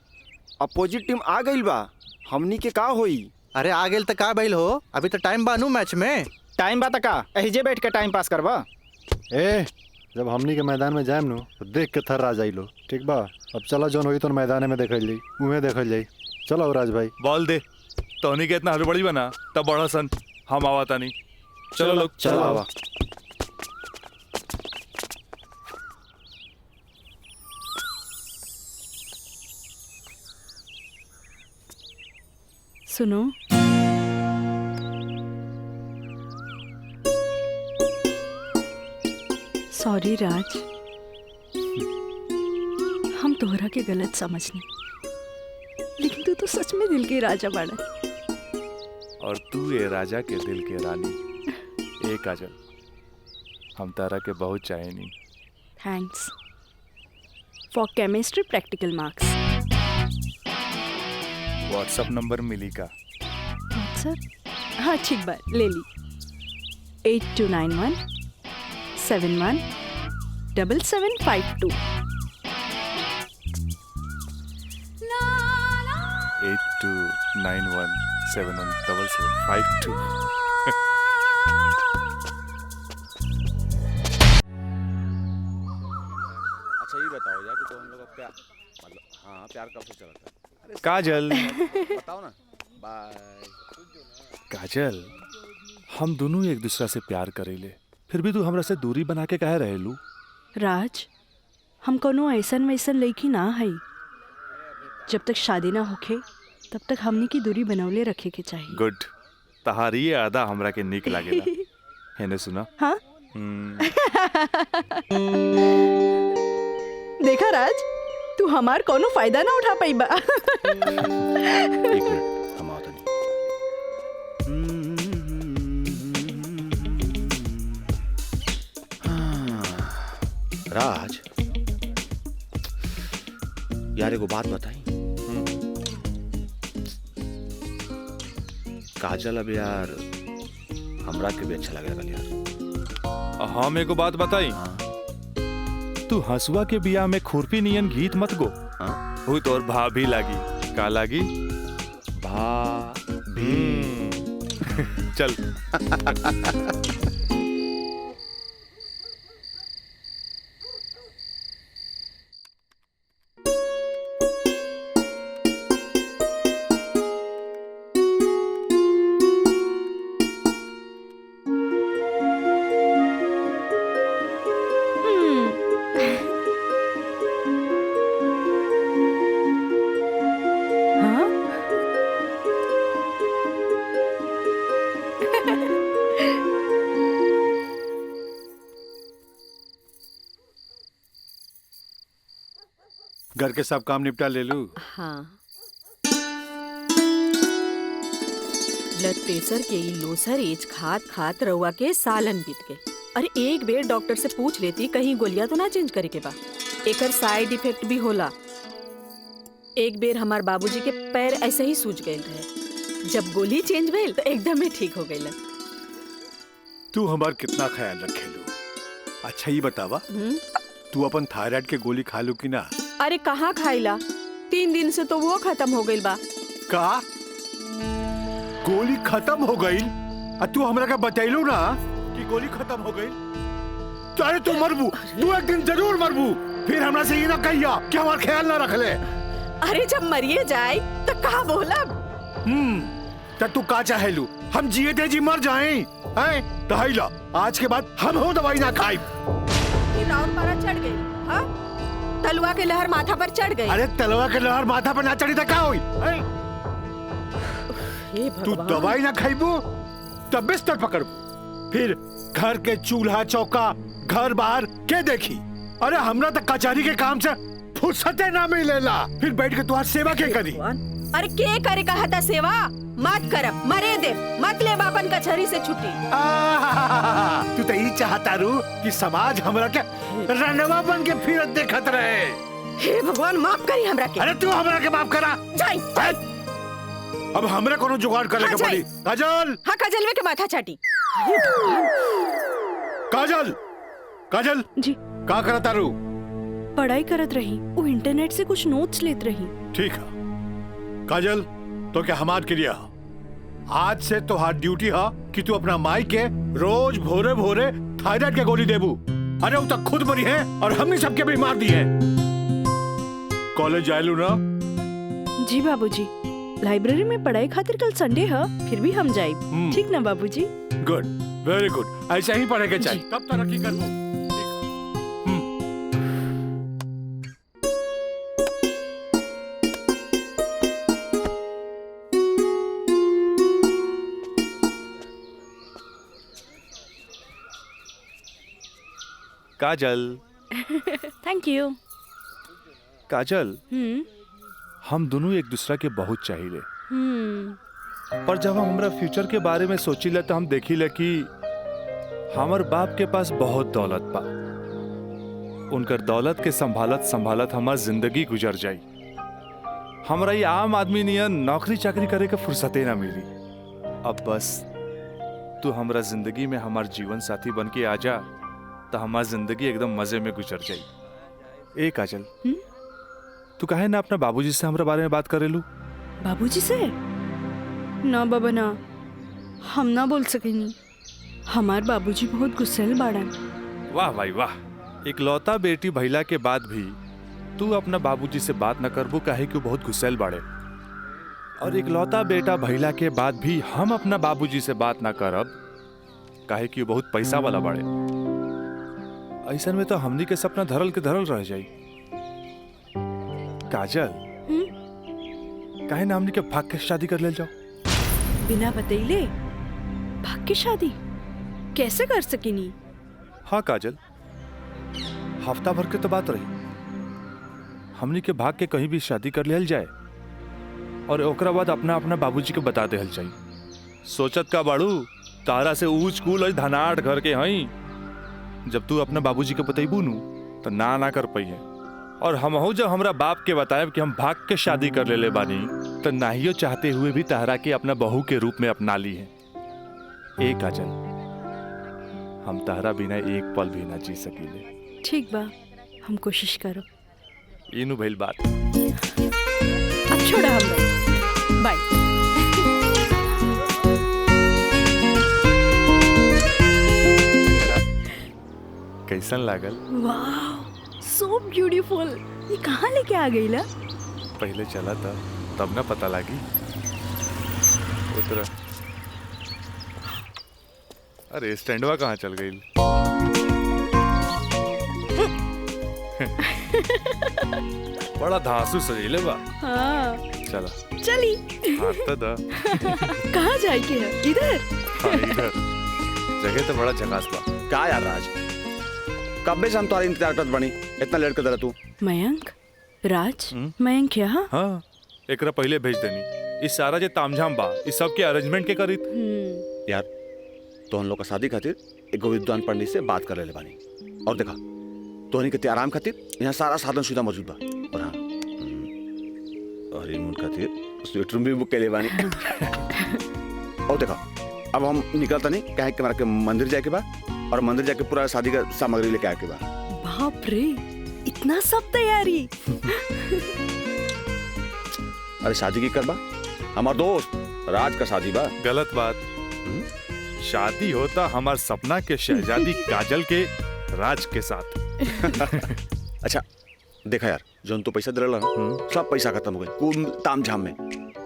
अपोजिट टीम आ गई बा, हमनी के का होई? अरे आ गेल त का भइल हो? अभी तो टाइम बानू मैच में। टाइम बा त का एहिजे बैठ के टाइम पास करबा? ए जब हमनी के मैदान में जाएम नु तो देख के थर्रा जाइलो, ठीक बा? अब चलो जौन होई तो मैदान में देखल जाई, उहे देखल जाई। चलो राज भाई बॉल दे। तोहनी के इतना हड़बड़ी बना तब बड़ा सन हम आवाता नहीं। चलो लोग चलो आवा। सुनो, सॉरी राज, हम तोहरा के गलत समझने, लेकिन तू तो सच में दिल के राजा बाड़ा। और तू ये राजा के दिल के रानी। ए काजल, हम तारा के बहुत चाहेनी। Thanks for chemistry practical marks. WhatsApp number मिली का? व्हाट्सएप? हाँ ठीक बा, ले ली। 8291 71 7752। 8291717752। अच्छा ये बताओ यार कि तो हम लोग का प्यार मतलब हाँ प्यार कब से चला था? काजल बताओ ना। बाय। काजल, हम दोनों एक दूसरा से प्यार करेले, फिर भी तू हमरा से दूरी बना के काहे रहेलू? राज, हम कोनो ऐसन वैसन लड़की ना है। जब तक शादी ना होखे तब तक हमनी की दूरी बनौले रखे के चाहिए। गुड, तहारी ये आदा हमरा के निक लागेला। हेने सुना? हाँ? देखा राज, तू हमार कोनो फायदा ना उठा पाई बा। एक मिनट हम आओ तनी। राज यार एगो बात बताई। काजल अब यार हमरा के भी अच्छा लगे यार। हम एगो बात बताई। तू हंसुआ के बिया में खुरपी नियन गीत मत गो। वो तोर भाभी लागी। का लागी? भाभी। चल। घर के सब काम निपटा ले लू? हाँ। ब्लड प्रेशर के ई लोसर एज खात खात रउआ के सालन बीत गए। अरे एक बेर डॉक्टर से पूछ लेती, कहीं गोलियां तो ना चेंज करे के बा। एकर साइड इफेक्ट भी होला। एक बेर हमार बाबूजी के पैर ऐसे ही सूज गए रहे, जब गोली चेंज भइल तो एकदम ही ठीक हो गई। तू हमार कितना ख्याल रखेलू। अच्छा ये बतावा, तू अपन थायराइड के गोली खा लू कि ना? अरे कहाँ खाइला, 3 दिन से तो वो खत्म हो गई बा। का गोली खत्म हो गई? तू हमरा का बतैलू ना कि गोली खत्म हो गई। अरे तू मरबू, तू एक दिन जरूर मरबू। फिर हमरा से ये ना कहिया कि हमार ख्याल ना रख ले। अरे जब मरिए जाए तो कहा बोला। तू का चाहेलू, हम जिए थे जी मर जाएं? हैं? तहैला आज के बाद हम हो दवाई ना खाई। राउर पारा चढ़ गई, हाँ? तलवा के लहर माथा पर चढ़ गई। अरे तलवा के लहर माथा पर ना चढ़ी तो क्या हुई? तू दवाई ना खाइबू तब बिस्तर पकड़बू, फिर घर के चूल्हा चौका घर बाहर के देखी। अरे हमरा तक कचहरी के काम से फुर्सते ना मिलेला, फिर बैठ के तुम्हारी सेवा के करी। अरे के करे कहा था सेवा? मत करब, मरे दे, मत ले बापन कचहरी से छुट्टी। तू तो यही चाहता रू कि समाज हमरा के रनवा बन के फिरत देखत रहे। हे भगवान माफ करी हमरा के। अरे तू हमरा के माफ करा। जाई। अब हमरा कोनो जुगाड़ करे के पड़ी। काजल। हाँ काजलवे के माथा चाटी। काजल, काजल जी का करता रू? पढ़ाई करत रही, वो इंटरनेट से कुछ नोट्स लेत रही। ठीक है काजल, तो क्या हमार क्रिया आज से तो हाथ ड्यूटी है कि तू अपना माई के रोज भोरे भोरे थायराइड के गोली देबू। अरे वो तक खुद मरी है और हमने सबके भी मार दी है। कॉलेज जायलू ना? जी बाबूजी, लाइब्रेरी में पढ़ाई खातिर कल संडे है, फिर भी हम जाए। ठीक ना बाबूजी? गुड, वेरी गुड, ऐसा ही पढ़े के चाहिए, तब तरक्की करबो। काजल। Thank you. काजल, हम दोनों एक दूसरा के बहुत चाहिए, पर जब हम हमरा फ्यूचर के बारे में सोचिले तो हम देखिले कि हमार बाप के पास बहुत दौलत बा। उनकर दौलत के संभालत संभालत हमार जिंदगी गुजर जाई। हमरा ये आम आदमी नियन नौकरी चाकरी करे के फुर्सते ना मिली। अब बस तू हमरा जिंदगी में हमार जीवन साथी बन के आ जा तो हमारी जिंदगी एकदम मजे में गुजर जाई। ए काजल, तू काहे ना अपना बाबूजी से हमरा बारे में बात करेलू? बाबूजी से? ना बाबा ना, हम ना बोल सकेनी। हमार बाबूजी बहुत गुस्सेल बाड़न। वाह भाई वाह, इकलौता बेटी भइला के बाद भी तू अपना बाबूजी से बात न करबू काहे कि बहुत गुस्सेल बाड़े। और इकलौता बेटा भइला के बाद भी हम अपना बाबूजी से बात ना करब काहे कि बहुत पैसा वाला बाड़े। ऐसा में तो हमनी के सपना धरल के धरल रह जाई। काजल, काहे ना हमनी के भाग के शादी कर ले जाओ? बिना बतैले भाग के शादी कैसे कर सकेनी? हाँ काजल, हफ्ता भर के तो बात रही, हमनी के भाग के कहीं भी शादी कर लेल जाए और ओकरा बाद अपना अपना बाबूजी के बता देहल जाई। सोचत का बाड़ू तारा से ऊंच कूल और धनाट घर के हई, जब तू अपना बाबूजी के बतैबू नु तो ना कर पाई है। और हमहू जब हमरा बाप के बताएब कि हम भाग के शादी कर ले बानी तो नाहियो चाहते हुए भी तहरा के अपना बहू के रूप में अपना ली है। ए काजल, हम तहरा बिना एक पल भी ना जी सकीले। ठीक बा, हम कोशिश करो। इनु भइल बात। अब छोड़ा हम, बाय। कैसन लागल? वाह, सो ब्यूटीफुल। ये कहाँ लेके आ गई ला? पहले चला था तब ना पता लगी। उतरा। अरे स्टैंडवा कहाँ चल गई? बड़ा धांसू सजीले बा। हाँ। चला। चली। हाँ तो दा। कहाँ जाए के है? इधर। हाँ इधर। जगह तो बड़ा झकास बा। का यार राज, कब से हम तुम्हारे इंतजार करत बनी, इतना लेट कर दे तू? मयंक, राज, मयंक यहाँ? हाँ, एकरा पहले भेज देनी। इस सारा जे तामझाम बा, इस सब के अरेंजमेंट के करी। यार तो हम लोग का शादी खातिर एक विद्वान पंडित से बात कर ले बानी, और देखा तो के आराम खातिर यहाँ सारा साधन सुविधा मौजूद बा। और हाँ, खातिर स्वीट रूम भी बुक कर बानी। और देखो अब हम निकलता नहीं कहे कि हमारा के मंदिर जाके बा और मंदिर जाके पूरा शादी का सामग्री लेके आके बा। बाप रे, इतना सब तैयारी। अरे शादी की करबा, हमार दोस्त राज का शादी बा। गलत बात। शादी होता हमार सपना के शहजादी काजल के राज के साथ। अच्छा देखा यार, जोन तो पैसा दिला ना सब पैसा खत्म हो गए कुल ताम झाम में।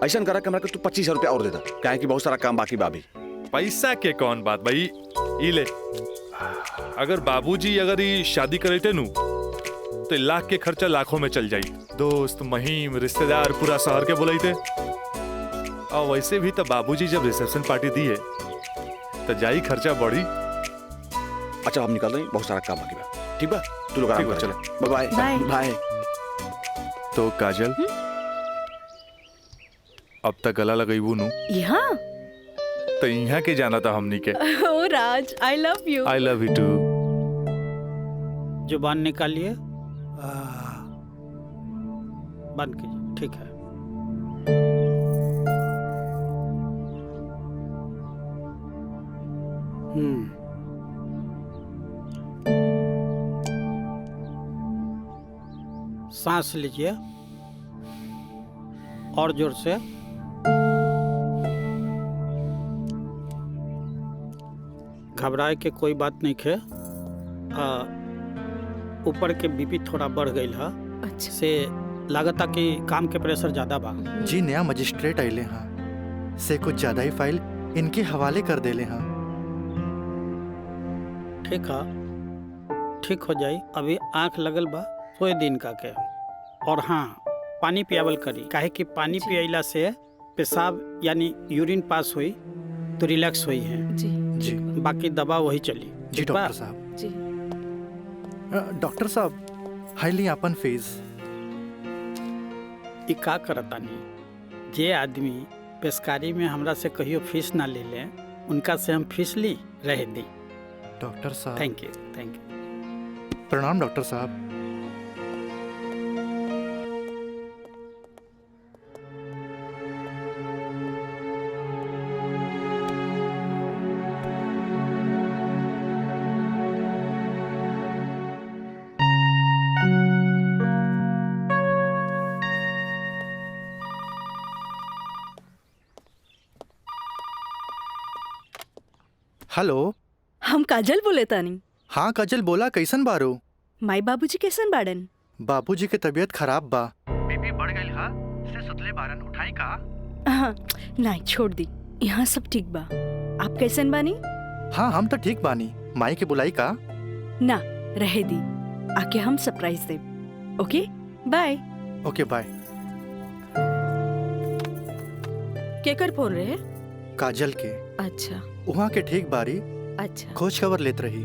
ऐसा करा कि हमरा के तू 25,000 रुपया और देता, काहे कि बहुत सारा काम बाकी बा अभी। पैसा के कौन बात भाई, ई ले। अगर बाबूजी अगर ये शादी करे थे नु तो लाख के खर्चा लाखों में चल जाई। दोस्त महिम रिश्तेदार पूरा शहर के बुलाई थे। और वैसे भी तो बाबूजी जब रिसेप्शन पार्टी दी है तो जाई खर्चा बढ़ी। अच्छा हम निकल रहे हैं, बहुत सारा काम बाकी बा। ठीक बा, तू लोग आराम कर। चलो बाय बाय बाय। तो काजल अब तक गला लगाई नु यहाँ तो यहाँ के जाना था हमनी के। ओ Raj, I love you. I love you too. जुबान निकालिए, बंद कीजिए। ठीक है। सांस लीजिए और जोर से। घबराए के कोई बात नहीं है। ऊपर के बीपी थोड़ा बढ़ गई है। अच्छा। से लागता कि काम के प्रेशर ज्यादा बा। जी नया मजिस्ट्रेट आइले हाँ, से कुछ ज्यादा ही फाइल इनके हवाले कर देले हाँ। ठीक है, ठीक हो जाई। अभी आंख लगल बा, सोए दिन का के। और हाँ, पानी पियावल करी, काहे कि पानी पियला से पेशाब यानी यूरिन पास हुई तो रिलैक्स हुई है। जी जी बाकी दवा वही चली। जी डॉक्टर साहब। जी डॉक्टर साहब, हाईली अपन फीस। ई का करतानी, जे आदमी पेशकारी में हमरा से कहियो फीस ना ले ले, उनका से हम फीस ली रह दी। डॉक्टर साहब थैंक यू, थैंक यू। प्रणाम डॉक्टर साहब। हेलो, हम काजल बोले तानी। हाँ काजल बोला, कैसन बारू? माई बाबूजी कैसन बाड़न? बाबूजी के तबीयत खराब बा। बीपी बढ़ गई हा, से सुतले बारन, उठाई का? हाँ, नहीं छोड़ दी, यहाँ सब ठीक बा। आप कैसन बानी? हाँ हम तो ठीक बानी। माई के बुलाई का? ना रहे दी, आके हम सरप्राइज दे। Okay bye. Okay bye. केकर फोन रहे? काजल के। अच्छा वहाँ के ठीक बारी। अच्छा खोज खबर लेत रही।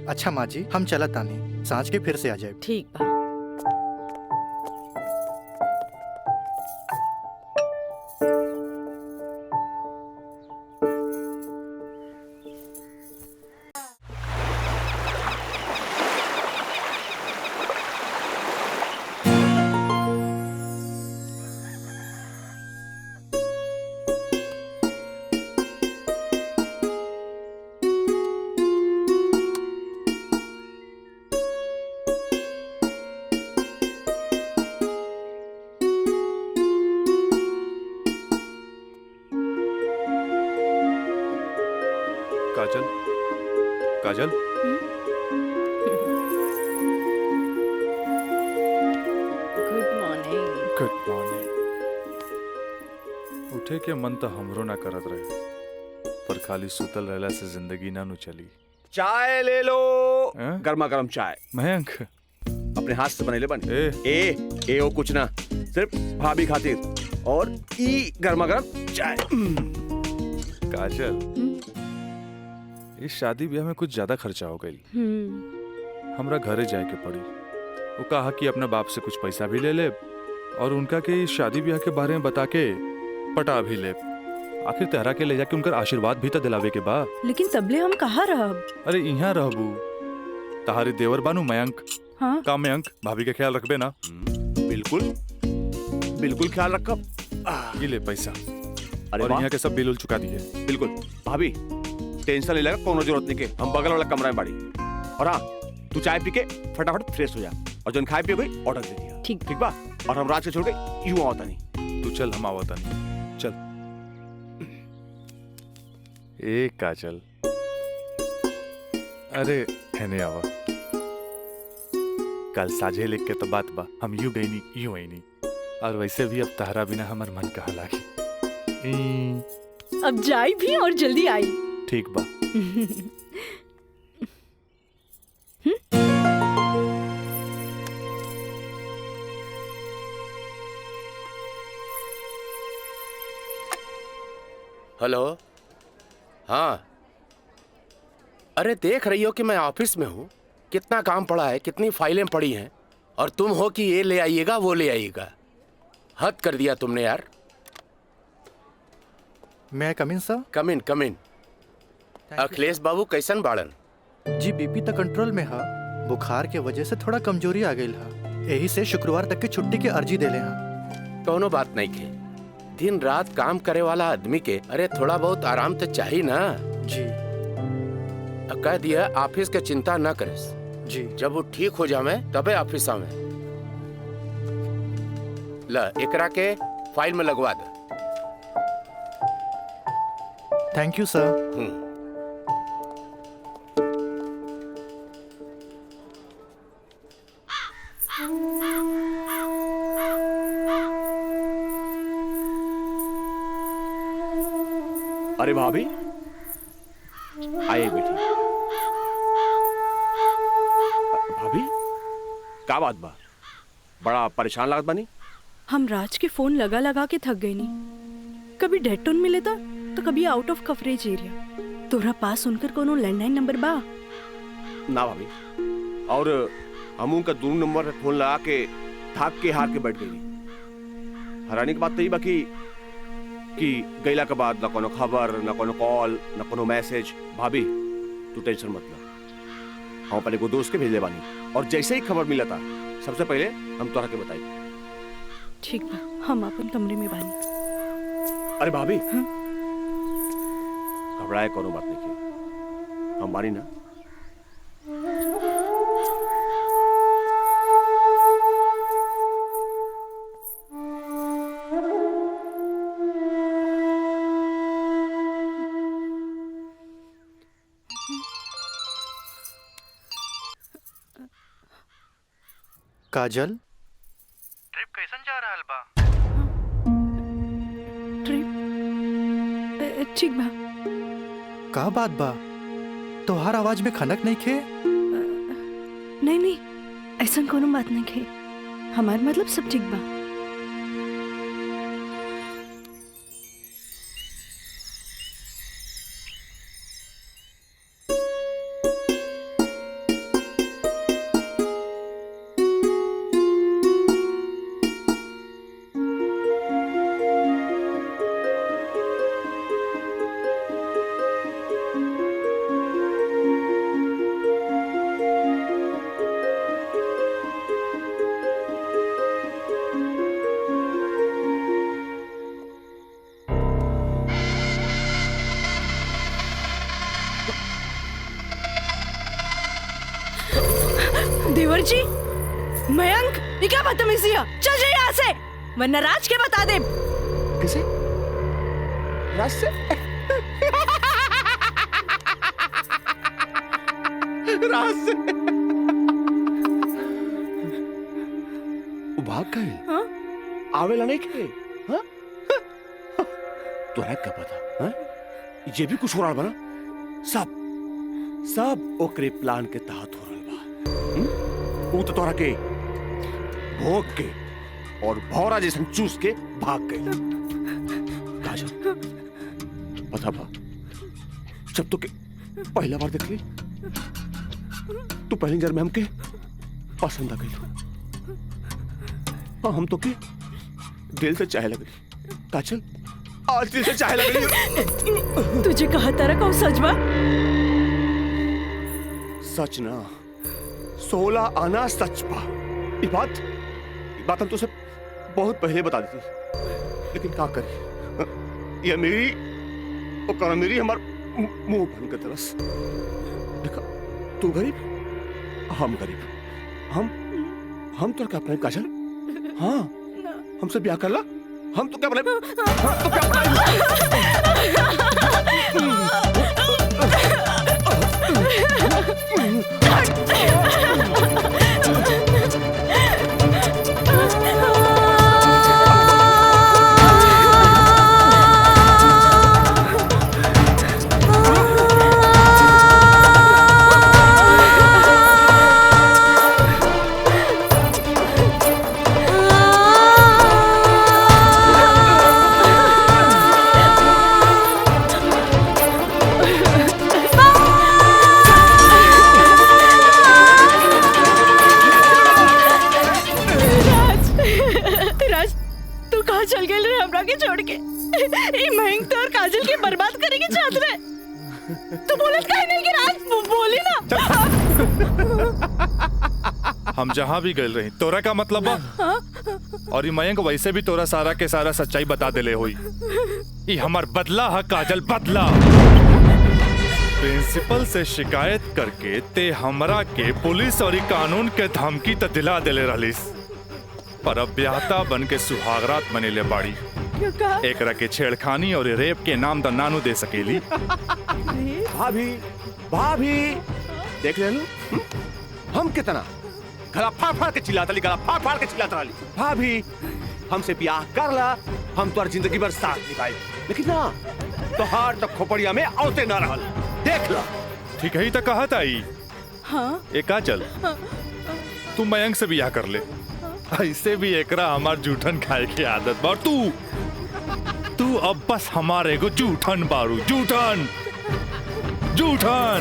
अच्छा माँ जी, हम चलत तानी, सांझ के फिर से आ जाए। ठीक बा। Kajal, Kajal. Good morning. Good morning. उठे के मन तो हमरो ना करत रहे, पर खाली सुतल रहला से जिंदगी ना नु चली। चाय ले लो। गर्मा गर्म चाय। मयंक अपने हाथ से बनेले बन। ए ओ कुछ ना, सिर्फ भाभी खातिर। और ई गर्मा गर्म चाय। काजल, इस शादी ब्याह में कुछ ज्यादा खर्चा हो गई। हमरा घरे जाए के पड़ी। वो कहा कि अपने बाप से कुछ पैसा भी ले ले और उनका के इस शादी ब्याह के बारे में बता के पटा भी ले। आखिर तेहरा के ले जाके उनका आशीर्वाद भी तो दिलावे के बा। लेकिन तबले हम कहाँ रहब? अरे यहाँ रहबू, तहारी देवर बानू मयंक। हाँ? का मयंक भाभी के ख्याल रखबे ना? बिल्कुल। बिल्कुल ख्याल रखा। ये ले पैसा। अरे और वाह। यहाँ के सब बिल उल चुका दिए। बिल्कुल भाभी, टेंशन नहीं लगा, कोनो जरूरत नहीं के, हम बगल वाला कमरा में बाड़ी। और हाँ, तू चाय पी के फटाफट फ्रेश हो जा, और जो खाए पिए कोई ऑर्डर दे दिया। ठीक ठीक बा। और हम रात से छोड़ के यूं आवता नहीं। तू चल, हम आवता नहीं। चल। ए काजल, अरे हैने आवा। कल साझे लिख के तो बात बा, हम यूं गई नहीं यूं आई नहीं। और वैसे भी अब तहरा बिना हमार मन कहाँ लागी। अब जाई भी और जल्दी आई। ठीक बा। हेलो। हाँ, अरे देख रही हो कि मैं ऑफिस में हूँ, कितना काम पड़ा है, कितनी फाइलें पड़ी हैं, और तुम हो कि ये ले आइएगा वो ले आइएगा। हद कर दिया तुमने यार। मैं कम इन सर? कम इन। अखिलेश बाबू कैसन बाड़न? जी बीपी तो कंट्रोल में है, बुखार के वजह से थोड़ा कमजोरी आ गई है, यही से शुक्रवार तक की छुट्टी की अर्जी दे ले हैं। कोनो बात नहीं के, दिन रात काम करे वाला आदमी के अरे थोड़ा बहुत आराम तो चाहिए ना। जी। कह दिया ऑफिस के चिंता न करे जी। जब वो ठीक हो जावे तबे ऑफिस आवे। ला एकरा के फाइल में लगवा दे। थैंक यू सर। अरे भाभी, आइए बेटी। भाभी, क्या बात बा? बड़ा परेशान लागत बानी। हम राज के फोन लगा लगा के थक गए नहीं। कभी डेड टोन मिले था तो कभी आउट ऑफ कवरेज एरिया। तोरा पास उनकर कोनो लैंडलाइन नंबर बा? ना भाभी, और हम उनका दूर नंबर पे फोन लगा के थक के हार के बैठ गई। हैरानी की बात तो ये बाकी कि गईला के बाद ना कोनो खबर, ना कोनो कॉल, ना कोनो मैसेज। भाभी तू टेंशन मत ले, हम अपने को दोस्त के भेजले बानी, और जैसे ही खबर मिला था सबसे पहले हम तोरा के बताई। ठीक बा, हम अपन कमरे में बानी। अरे भाभी, घबराए कोनो बात नहीं की, हम बानी ना। काजल, ट्रिप कैसन जा रहल बा? ट्रिप ठीक बा। का बात बा? तोहार आवाज में खनक नहीं खे? नहीं, ऐसा कोनो बात नहीं खे। हमार मतलब सब ठीक बा। देवर जी, मयंक, ये क्या बदतमीजी है? चल जाइए यहाँ से, वरना राज के बता दे। किसे? राज से? राज से? वो भाग गए? हाँ? आवेला नहीं के? हाँ? तोरा क्या पता? हाँ? ये भी कुछ हो रहा बना? सब ओकरे प्लान के तहत हो रहा बा। वो तो तोरा के भोग के और भौरा जैसन चूस के भाग गए। काजल, पता बा, जब तो के पहला बार देख ली तू पहली नजर में हमके पसंद आ गई। और हम तो के दिल से चाहे लग रही। काजल, आज दिल से चाहे लग रही। तुझे कहा तारा कौन सच बा? सच ना, 16 आना सच बा। ये बात हम तो सब बहुत पहले बता देती, लेकिन क्या करी, ये मेरी और मेरी हमार मुंह बन के तरस। देखा, तू गरीब, हम गरीब, हम तो क्या अपने काजल? हाँ, हमसे ब्याह कर ला, हम तो क्या अपने, हम तो क्या हम जहाँ भी गए रही तोरा का मतलब बा? और ये मयंक वैसे भी तोरा सारा के सारा सच्चाई बता देले होई। ये हमार बदला है काजल, बदला। प्रिंसिपल से शिकायत करके ते हमरा के पुलिस और कानून के धमकी त दिला देले रहलिस, पर अब ब्याहता बन के सुहागरात बनेले बाड़ी। एकरा के छेड़खानी और रेप के नाम द नानू दे सकेली। भाभी, भाभी देख ले लो, हम कितना गला फाड़ फाड़ के चिल्लाता ली, गला फाड़ फाड़ के चिल्लाता रही। भाभी हमसे ब्याह कर ला, हम तो जिंदगी भर साथ निभाए, लेकिन ना तोहार तो खोपड़िया में औते ना रहल। देख ला, ठीक है, तो कहा ताई। हाँ? ए काजल, तू मयंक से ब्याह कर ले, ऐसे भी एकरा हमार जूठन खाए की आदत बा। तू अब बस हमारे को जूठन बारू, जूठन जूठन।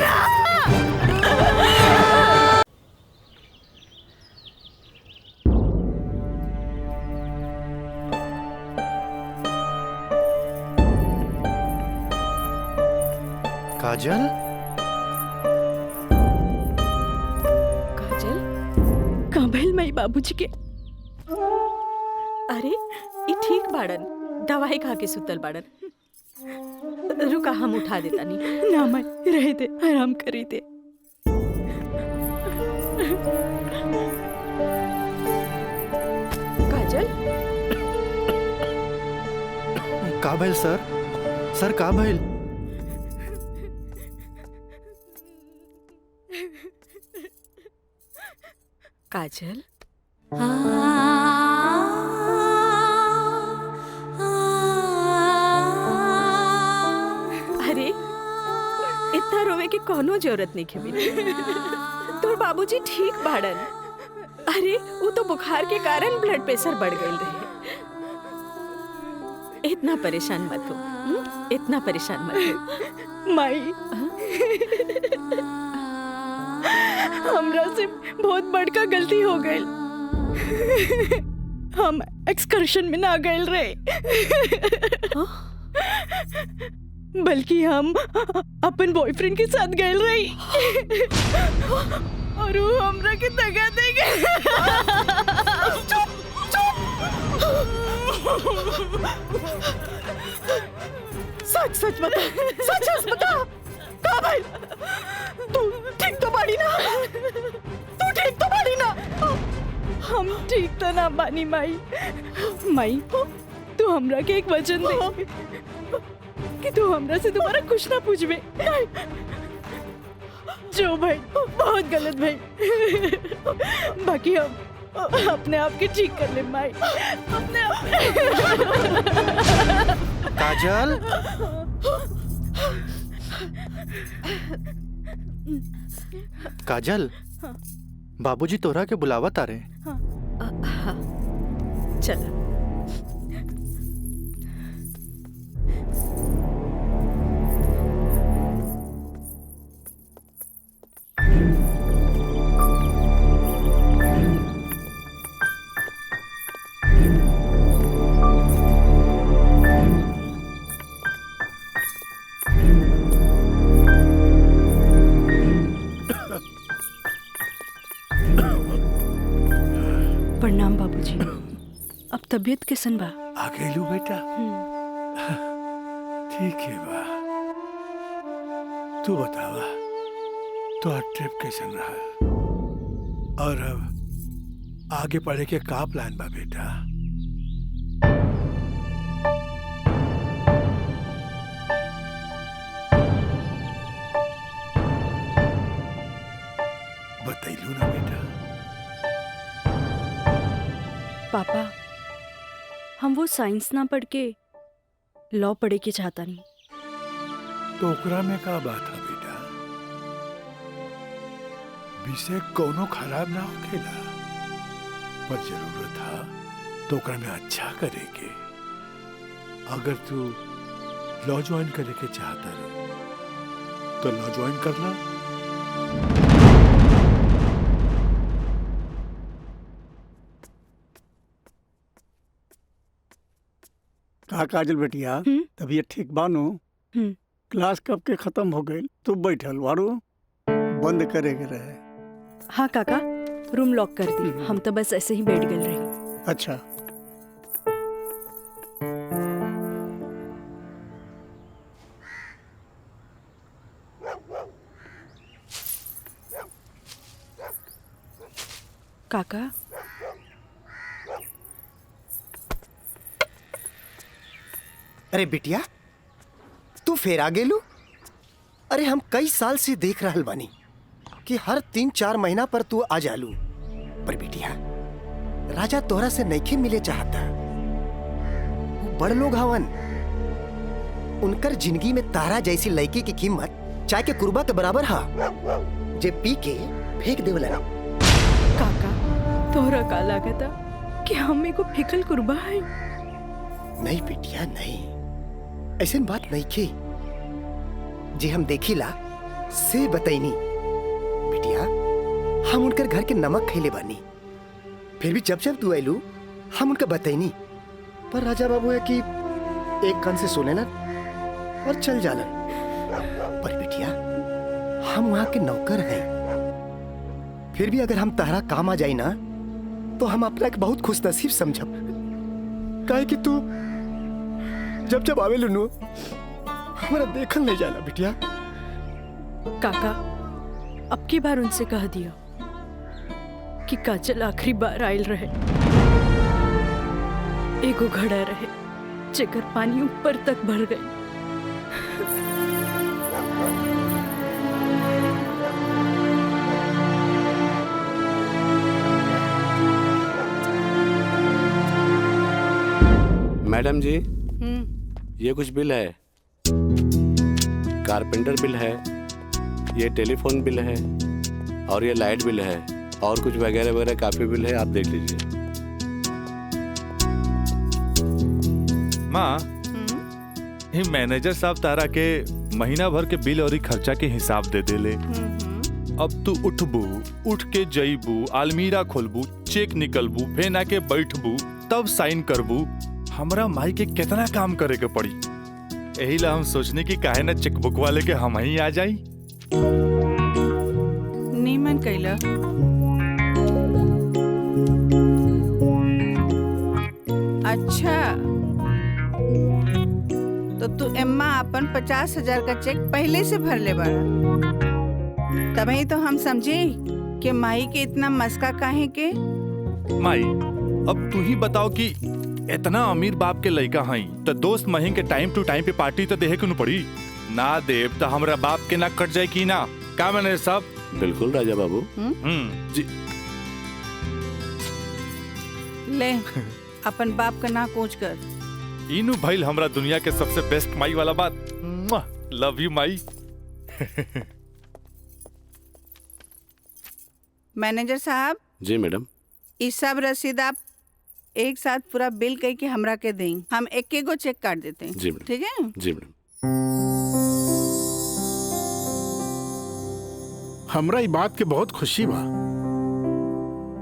काजल, काजल, कहाँ भइल माई बाबूजी के? अरे ये ठीक बाड़न, दवाई खा के सुतल बाड़न। रुका, हम उठा देता नहीं। ना माई, रह दे, आराम करी दे। काजल, का भइल सर? सर का भइल? काजल, अरे इतना रोवे के कोनो जरूरत नहीं खेबी। तोर बाबूजी ठीक बाड़न। अरे वो तो बुखार के कारण ब्लड प्रेशर बढ़ गई रहे। इतना परेशान मत हो, इतना परेशान मत हो। माई, हमरा से बहुत बड़का गलती हो गई। हम एक्सकर्शन में ना गए रहे, बल्कि हम अपन बॉयफ्रेंड के साथ गए रही, और वो हमरा के दगा दे गए। सच सच बता, सच सच बता, का भाई तू ठीक तो बाड़ी ना? तू ठीक तो बाड़ी ना? हम ठीक तो ना बानी माई। माई, तू हमरा के एक वचन दे कि तू हमरा से दोबारा कुछ ना पूछबे। जो भाई बहुत गलत भाई, बाकी हम अपने आप के ठीक कर ले माई, अपने आप। काजल, काजल, बाबूजी तोरा के बुलावत आ रहे। चल, प्रणाम बाबूजी। अब तबीयत कैसन बा? आ गइलू बेटा? ठीक है बा। तू बतावा तो ट्रिप कैसन रहा और अब आगे पढ़े के का प्लान बा बेटा? बतैलू ना बेटा? पापा हम वो साइंस ना पढ़ के लॉ पढ़े के चाहता नहीं। तो ओकरा में का बात है बेटा? विषय कोनो खराब ना होखेला, पर जरूरत है तो ओकरा में अच्छा करे के। अगर तू लॉ ज्वाइन करे के चाहता रहो तो लॉ ज्वाइन कर ला। का काजल बेटिया तबीयत ठीक बानू? क्लास कब के खत्म हो गई? तू बैठल वारू बंद करे के रहे। हाँ काका, रूम लॉक कर दी। हम तो बस ऐसे ही बैठ गए रही। अच्छा काका अरे बिटिया तू फिर आ गेलू? अरे हम कई साल से देख रहल बानी कि हर 3-4 महीना पर तू आ जालू। पर बिटिया राजा तोहरा से नइखे मिले चाहता। वो बड़ लोग हवन, उनकर जिंदगी में तारा जैसी लड़की की कीमत चाय के कुर्बा के बराबर हा, जे पी के फेंक देवलन। काका तोहरा का लागता कि हमें को फेकल कुर्बा है? नहीं बिटिया नहीं, ऐसी बात नहीं की। जे हम देखिला से बताइनी बिटिया, हम उनकर घर के नमक खैले बानी। फिर भी जब जब तू आयलू हम उनका बताइनी, पर राजा बाबू है कि एक कान से सुने ना और चल जालन। पर बिटिया हम वहां के नौकर हैं, फिर भी अगर हम तहरा काम आ जाई ना तो हम अपना एक बहुत खुश नसीब समझब। काहे कि तू जब जब आवे लुनू हमारा देखल नहीं जाला बिटिया। काका अब की बार उनसे कह दिया कि काजल आखिरी बार आयल रहे, एगो घड़ा रहे जेकर पानी ऊपर तक भर गई। मैडम जी ये कुछ बिल है, कारपेंटर बिल है, ये टेलीफोन बिल है और ये लाइट बिल है और कुछ वगैरह वगैरह काफी बिल है, आप देख लीजिए। माँ ये मैनेजर साहब तारा के महीना भर के बिल और खर्चा के हिसाब दे देले। अब तू उठबू, उठ के जईबू, अलमीरा खोलबू, चेक निकलबू, फेन आके बैठबू, तब साइन करबू। हमरा माई के कितना काम करे के पड़ी। यही ला हम सोचने की काहे ना चेकबुक वाले के हम ही आ जाई। नीमन कैला। अच्छा तो तू एम्मा अपन 50,000 का चेक पहले से भर ले बाड़ा, तभी तो हम समझे कि माई के इतना मस्का काहे के। माई अब तू ही बताओ कि इतना अमीर बाप के लड़का हई तो दोस्त महीन के टाइम टू टाइम पे पार्टी तो देहे क्यों पड़ी ना? देव तो हमरा बाप के ना कट जाए की ना? का मैंने सब बिल्कुल राजा बाबू। जी ले अपन बाप का ना कोच कर। इनु भाई हमरा दुनिया के सबसे बेस्ट माई वाला बात। Love you Mai. मैनेजर साहब। जी मैडम। इस सब रसीद आप एक साथ पूरा बिल कह के हमरा के दें, हम एक गो चेक काट देते हैं। जी मैडम। ठीक है जी मैडम। हमरा ई बात के बहुत खुशी बा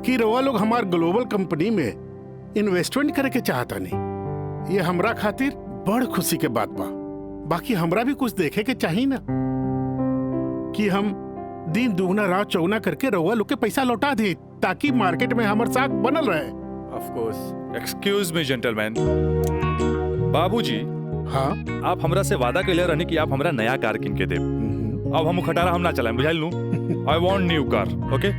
कि रवा लोग हमार ग्लोबल कंपनी में इन्वेस्टमेंट करे के चाहता नहीं। ये हमरा खातिर बड़ खुशी के बात बा। बाकी हमरा भी कुछ देखे के चाहिए ना कि हम दिन दुगना रात चौगुना करके रवा लोग के पैसा लौटा दे, ताकि मार्केट में हमार साख बनल रहे। Of course. Excuse me gentleman. बाबूजी, हाँ आप हमरा से वादा कैले रहनी कि आप हमरा नया कार किन के देब। अब हम खटारा हम ना चलाएं, बुझाइल नु? I want new car, okay?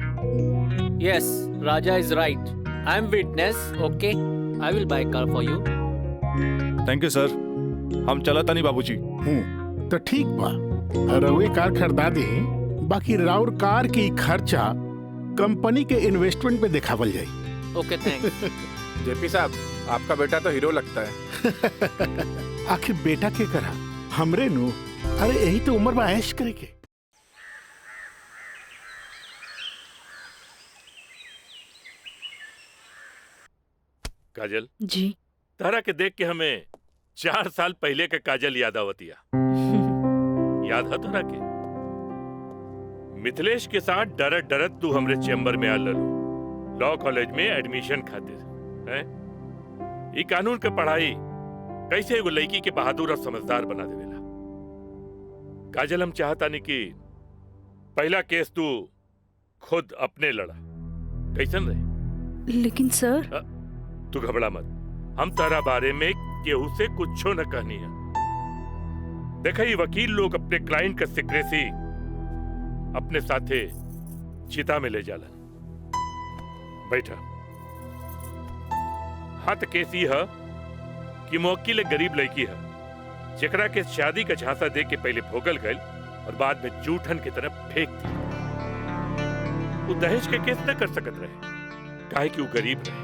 Yes, Raja is right. I'm witness. Okay, I will buy car for you. Thank you sir. हम चला तनी बाबूजी। तो ठीक बा, रउए कार खरीदा दे, बाकी राउर कार की खर्चा कंपनी के इन्वेस्टमेंट पे दिखावल जाई। Okay, thanks. जेपी साहब, आपका बेटा तो हीरो लगता है। आखिर बेटा के करा हमरे नु, अरे यही तो उम्र में ऐश करे के। काजल जी। तारा के देख के हमें 4 साल पहले के काजल याद आवतिया। याद है तारा के? मिथिलेश के साथ डरत डरत तू हमरे चेम्बर में आ ललू लॉ कॉलेज में एडमिशन खातिर हैं? ई कानून के पढ़ाई कैसे एगो लड़की के बहादुर और समझदार बना देवेला। काजल, हम चाहता नहीं कि पहला केस तू खुद अपने लड़ा, कैसन रहे? लेकिन सर तू घबरा मत, हम तारा बारे में केहू से कुछो न कहनी है। देखा, ये वकील लोग अपने क्लाइंट का सिक्रेसी अपने साथे चिता में ले जालन। बैठा। हाँ, तो केस ये है कि मुवक्किल एक गरीब लड़की है जेकरा के शादी का झांसा दे के पहले भोगल गए और बाद में जूठन की तरफ फेंक दी। वो दहेज के केस न कर सकत रहे काहे कि वो गरीब रहे।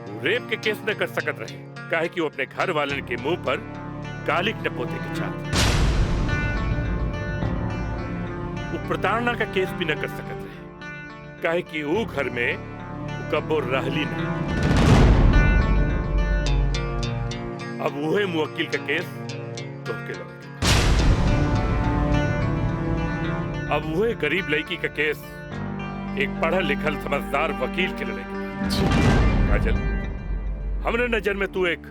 वो रेप के केस न कर सकत रहे काहे कि वो अपने घर वालन के मुंह पर कालिक न पोते के चाहते। वो प्रताड़ना का केस भी न कर सकत रहे काहे कि वो घर में कबो रहली नहीं। अब वही मुवक्किल का केस तोहके लगे। अब वही गरीब लड़की का केस एक पढ़ल लिखल समझदार वकील के लड़ेगी। काजल, हमरे नजर में तू एक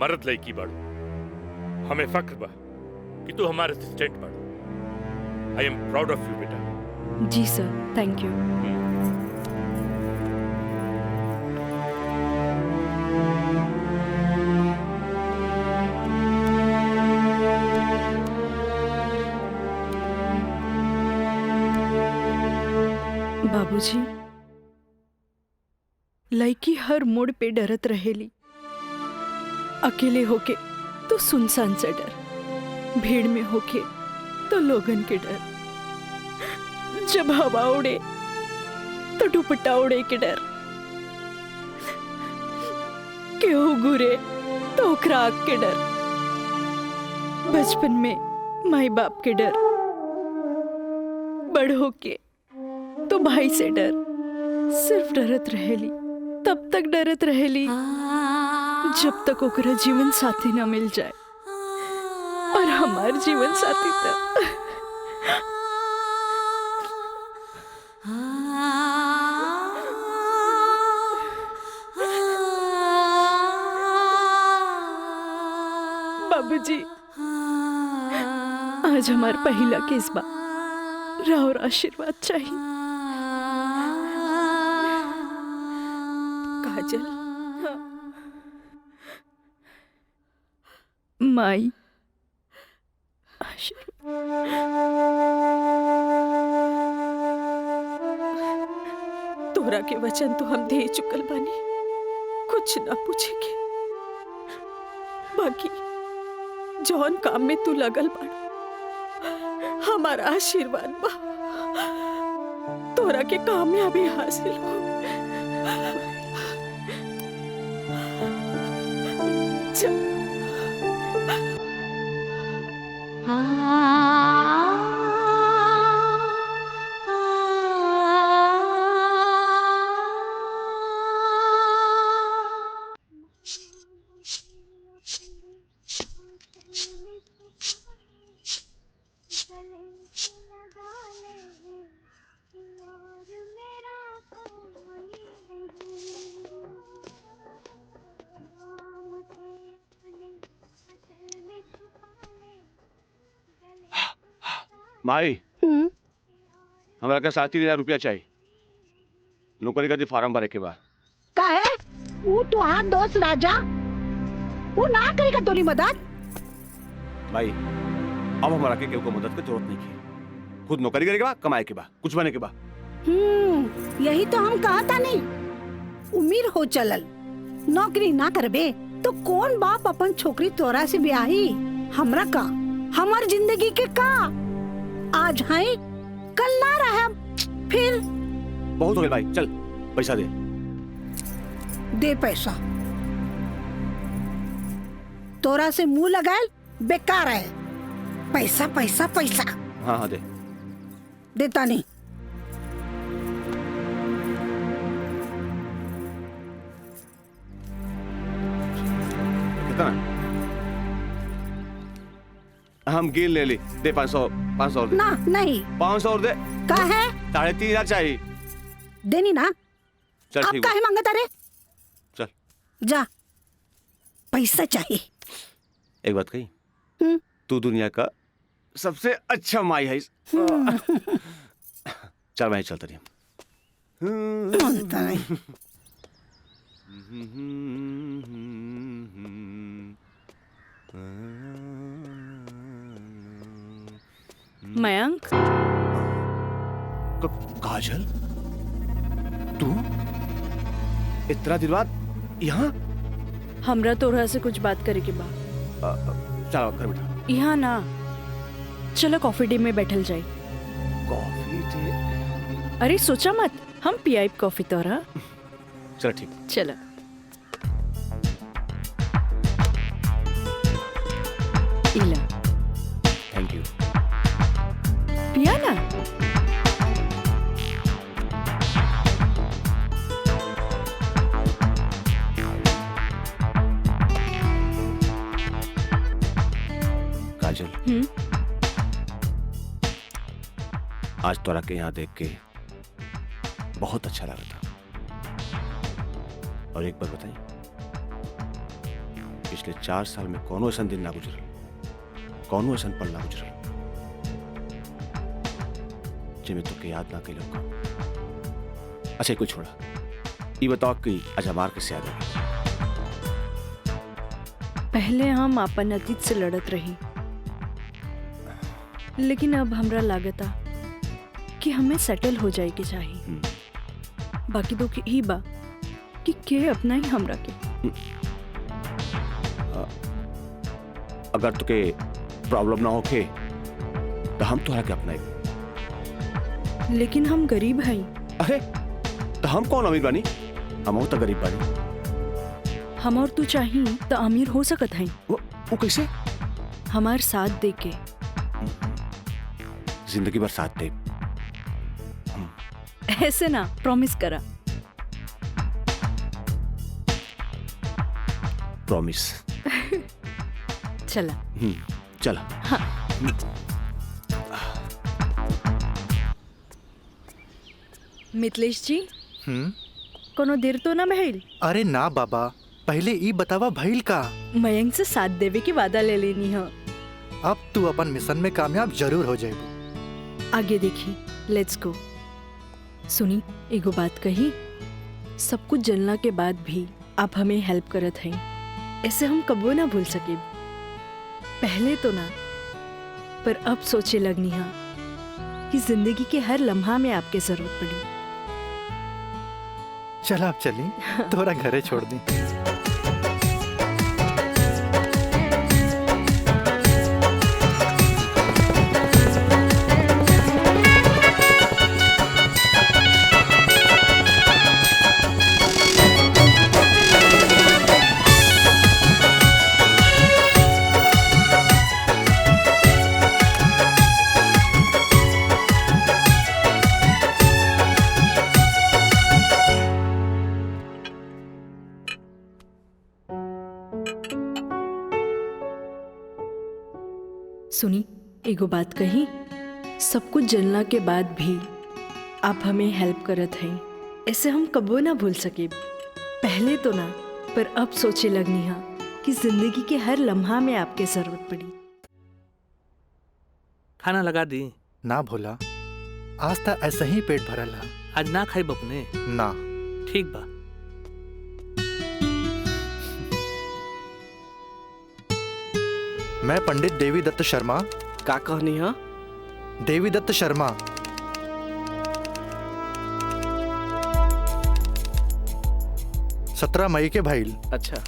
मर्द लड़की बाड़ू। हमें फख्र बा कि तू हमारे असिस्टेंट बाड़ू। आई एम प्राउड ऑफ यू बेटा। जी सर, थैंक यू। बाबूजी, लड़की हर मोड़ पे डरत रहेली। अकेले होके तो सुनसान से डर, भीड़ में होके तो लोगन के डर, जब हवा उड़े तो दुपट्टा उड़े के डर, केहू घुरे तो ओकरा आग के डर, बचपन में माई बाप के डर, बड़ होके तो भाई से डर। सिर्फ डरत रहेली, तब तक डरत रहेली जब तक ओकरा जीवन साथी न मिल जाए। और हमार जीवन साथी तो बाबूजी, आज हमार पहला केस बा, राउर आशीर्वाद चाहिए। काजल, माई तोरा के वचन तो हम दे चुकल बानी, कुछ ना पूछेगे। बाकी जौन काम में तू लगल बाड़ा, हमारा आशीर्वाद बा तोरा के कामयाबी हासिल हो। चल। माई, हमरा के 7,000 रुपया चाहिए। नौकरी का फार्म भरे के बाद का है? वो तो हाँ दोस्त राजा, वो ना करेगा तोरी मदद। भाई अब हमारा के केहू को मदद की जरूरत नहीं है। खुद नौकरी करे के बा, कमाए के बा, कुछ बने के बा। यही तो हम कहा था नहीं, उम्र हो चलल, नौकरी ना करबे तो कौन बाप अपन छोकरी तोरा से ब्याही। हमरा का, हमार जिंदगी के का, आज है कल ना रहे, फिर बहुत हो गया भाई, चल पैसा दे। दे पैसा, तोरा से मुंह लगाए बेकार है। पैसा पैसा पैसा। हाँ हाँ दे। देता नहीं। कितना? हम गिन ले ली, दे 500 और दे। ना नहीं, 500 और दे। का है? 3,500 चाहिए। देनी ना। चल आप ठीक काहे मांगता रे? चल। जा, पैसा चाहिए। एक बात कही, तू दुनिया का सबसे अच्छा माई है। चल मैं चलता रही। मानता नहीं। मयंक, काजल, तू इतना दिन बाद यहाँ? हमरा तोरा से कुछ बात करे के बा। चलो घर बैठा। यहाँ ना, चलो कॉफी डे में बैठल जाए। Coffee day? अरे सोचा मत, हम पियाई कॉफी तोरा। चलो ठीक। चलो। इला। Thank you. पिया ना। काजल, आज तोरा के यहाँ देख के बहुत अच्छा लगा था। और एक बार बताई, पिछले 4 साल में कौनो ऐसा दिन ना गुजरल, कौनो ऐसा पल ना गुजरल जिसमें तुके याद ना कैलो का। अच्छा कोई छोड़ा, ये बताओ कि आज हमार कैसे याद आ? पहले हम अपन अतीत से लड़त रही, लेकिन अब हमरा लागता कि हमें सेटल हो जाए के चाहिए। बाकी तो ही बा कि के अपना ही हमरा के। अगर तुके प्रॉब्लम ना होके तो हम तोहरा के अपनाए। लेकिन हम गरीब हैं। अरे तो हम कौन अमीर बानी? हम तो गरीब बानी। हम और तू चाहिए तो अमीर हो सकत हैं। वो कैसे? हमार साथ दे के। जिंदगी भर साथ दे। ऐसे ना, प्रॉमिस करा। प्रॉमिस। चला। चला। हाँ। मितलेश जी, कोनो देर तो ना भइल? अरे ना बाबा, पहले ई बतावा भइल का? मयंक से साथ देवे की वादा ले लेनी है। अब तू अपन मिशन में कामयाब जरूर हो जाएगी। आगे देखी, लेट्स गो। सुनी, एगो बात कही, सब कुछ जलना के बाद भी आप हमें हेल्प करत हैं, ऐसे हम कबो ना भूल सके। पहले तो ना, पर अब सोचे लगनी है कि जिंदगी के हर लम्हा में आपके जरूरत पड़ी। चल आप चली, तोरा घरे छोड़ दी। सुनी, एगो बात कही, सब कुछ जलना के बाद भी आप हमें हेल्प करत हैं, ऐसे हम कबो ना भूल सके। पहले तो ना, पर अब सोचे लगनी है कि जिंदगी के हर लम्हा में आपके जरूरत पड़ी। खाना लगा दी? ना भोला, आज तक ऐसा ही पेट भरल है। आज ना खाई बपने? ना। ठीक बा। मैं पंडित देवी दत्त शर्मा। का कहनी है? देवी दत्त शर्मा। सत्रह मई के भाईल। अच्छा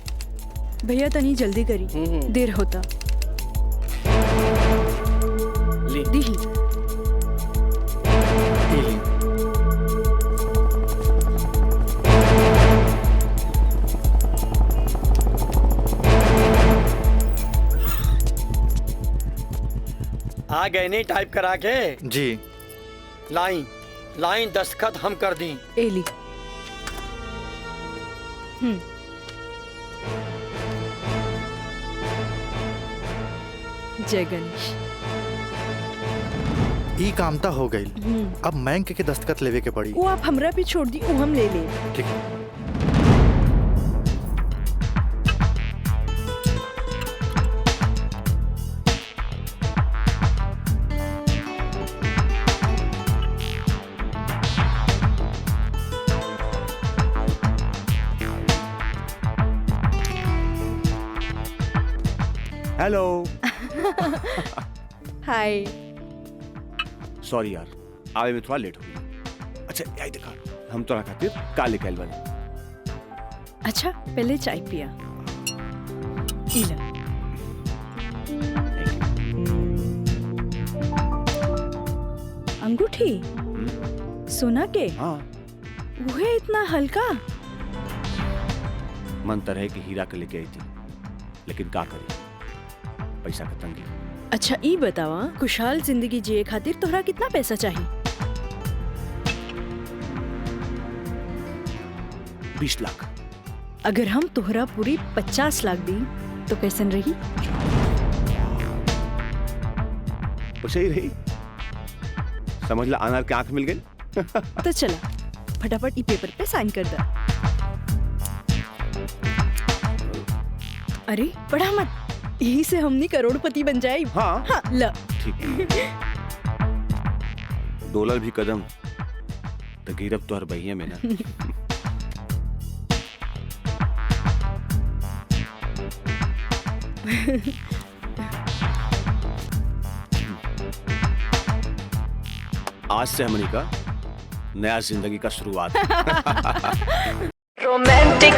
भैया तनी जल्दी करी, देर होता। ली दी आ गए नहीं टाइप करा के? जी। लाइन लाइन दस्तखत हम कर दी। एली। जय गणेश। ई कामता हो गई। अब बैंक के दस्तखत लेवे के पड़ी। वो आप हमरा पे छोड़ दी, वो हम ले ले। ठीक है। हेलो। हाय। सॉरी यार, आवे में थोड़ा लेट हो गया। अच्छा यही देखा, हम तोरा खातिर काले कैल बने। अच्छा पहले चाय पिया। इला। अंगूठी सोना के? हाँ। वो है इतना हल्का? मन तो रहे कि हीरा के लेके आई थी, लेकिन का करी, पैसा का तंगी। अच्छा ई बतावा, खुशहाल जिंदगी जिए खातिर तोहरा कितना पैसा चाहिए? 20 लाख। अगर हम तोहरा पूरी 50 लाख दी तो कैसन रही? वैसे ही रही। समझ ला, अनार के आंख मिल गई। तो चला फटाफट ई पेपर पे साइन कर दा। अरे पढ़ा मत, यही से हमनी करोड़पति बन जाए। हाँ, हाँ ल। ठीक है। डॉलर भी कदम तो गिरब तो हर बहिया में ना। आज से हमनी का नया जिंदगी का शुरुआत। रोमांटिक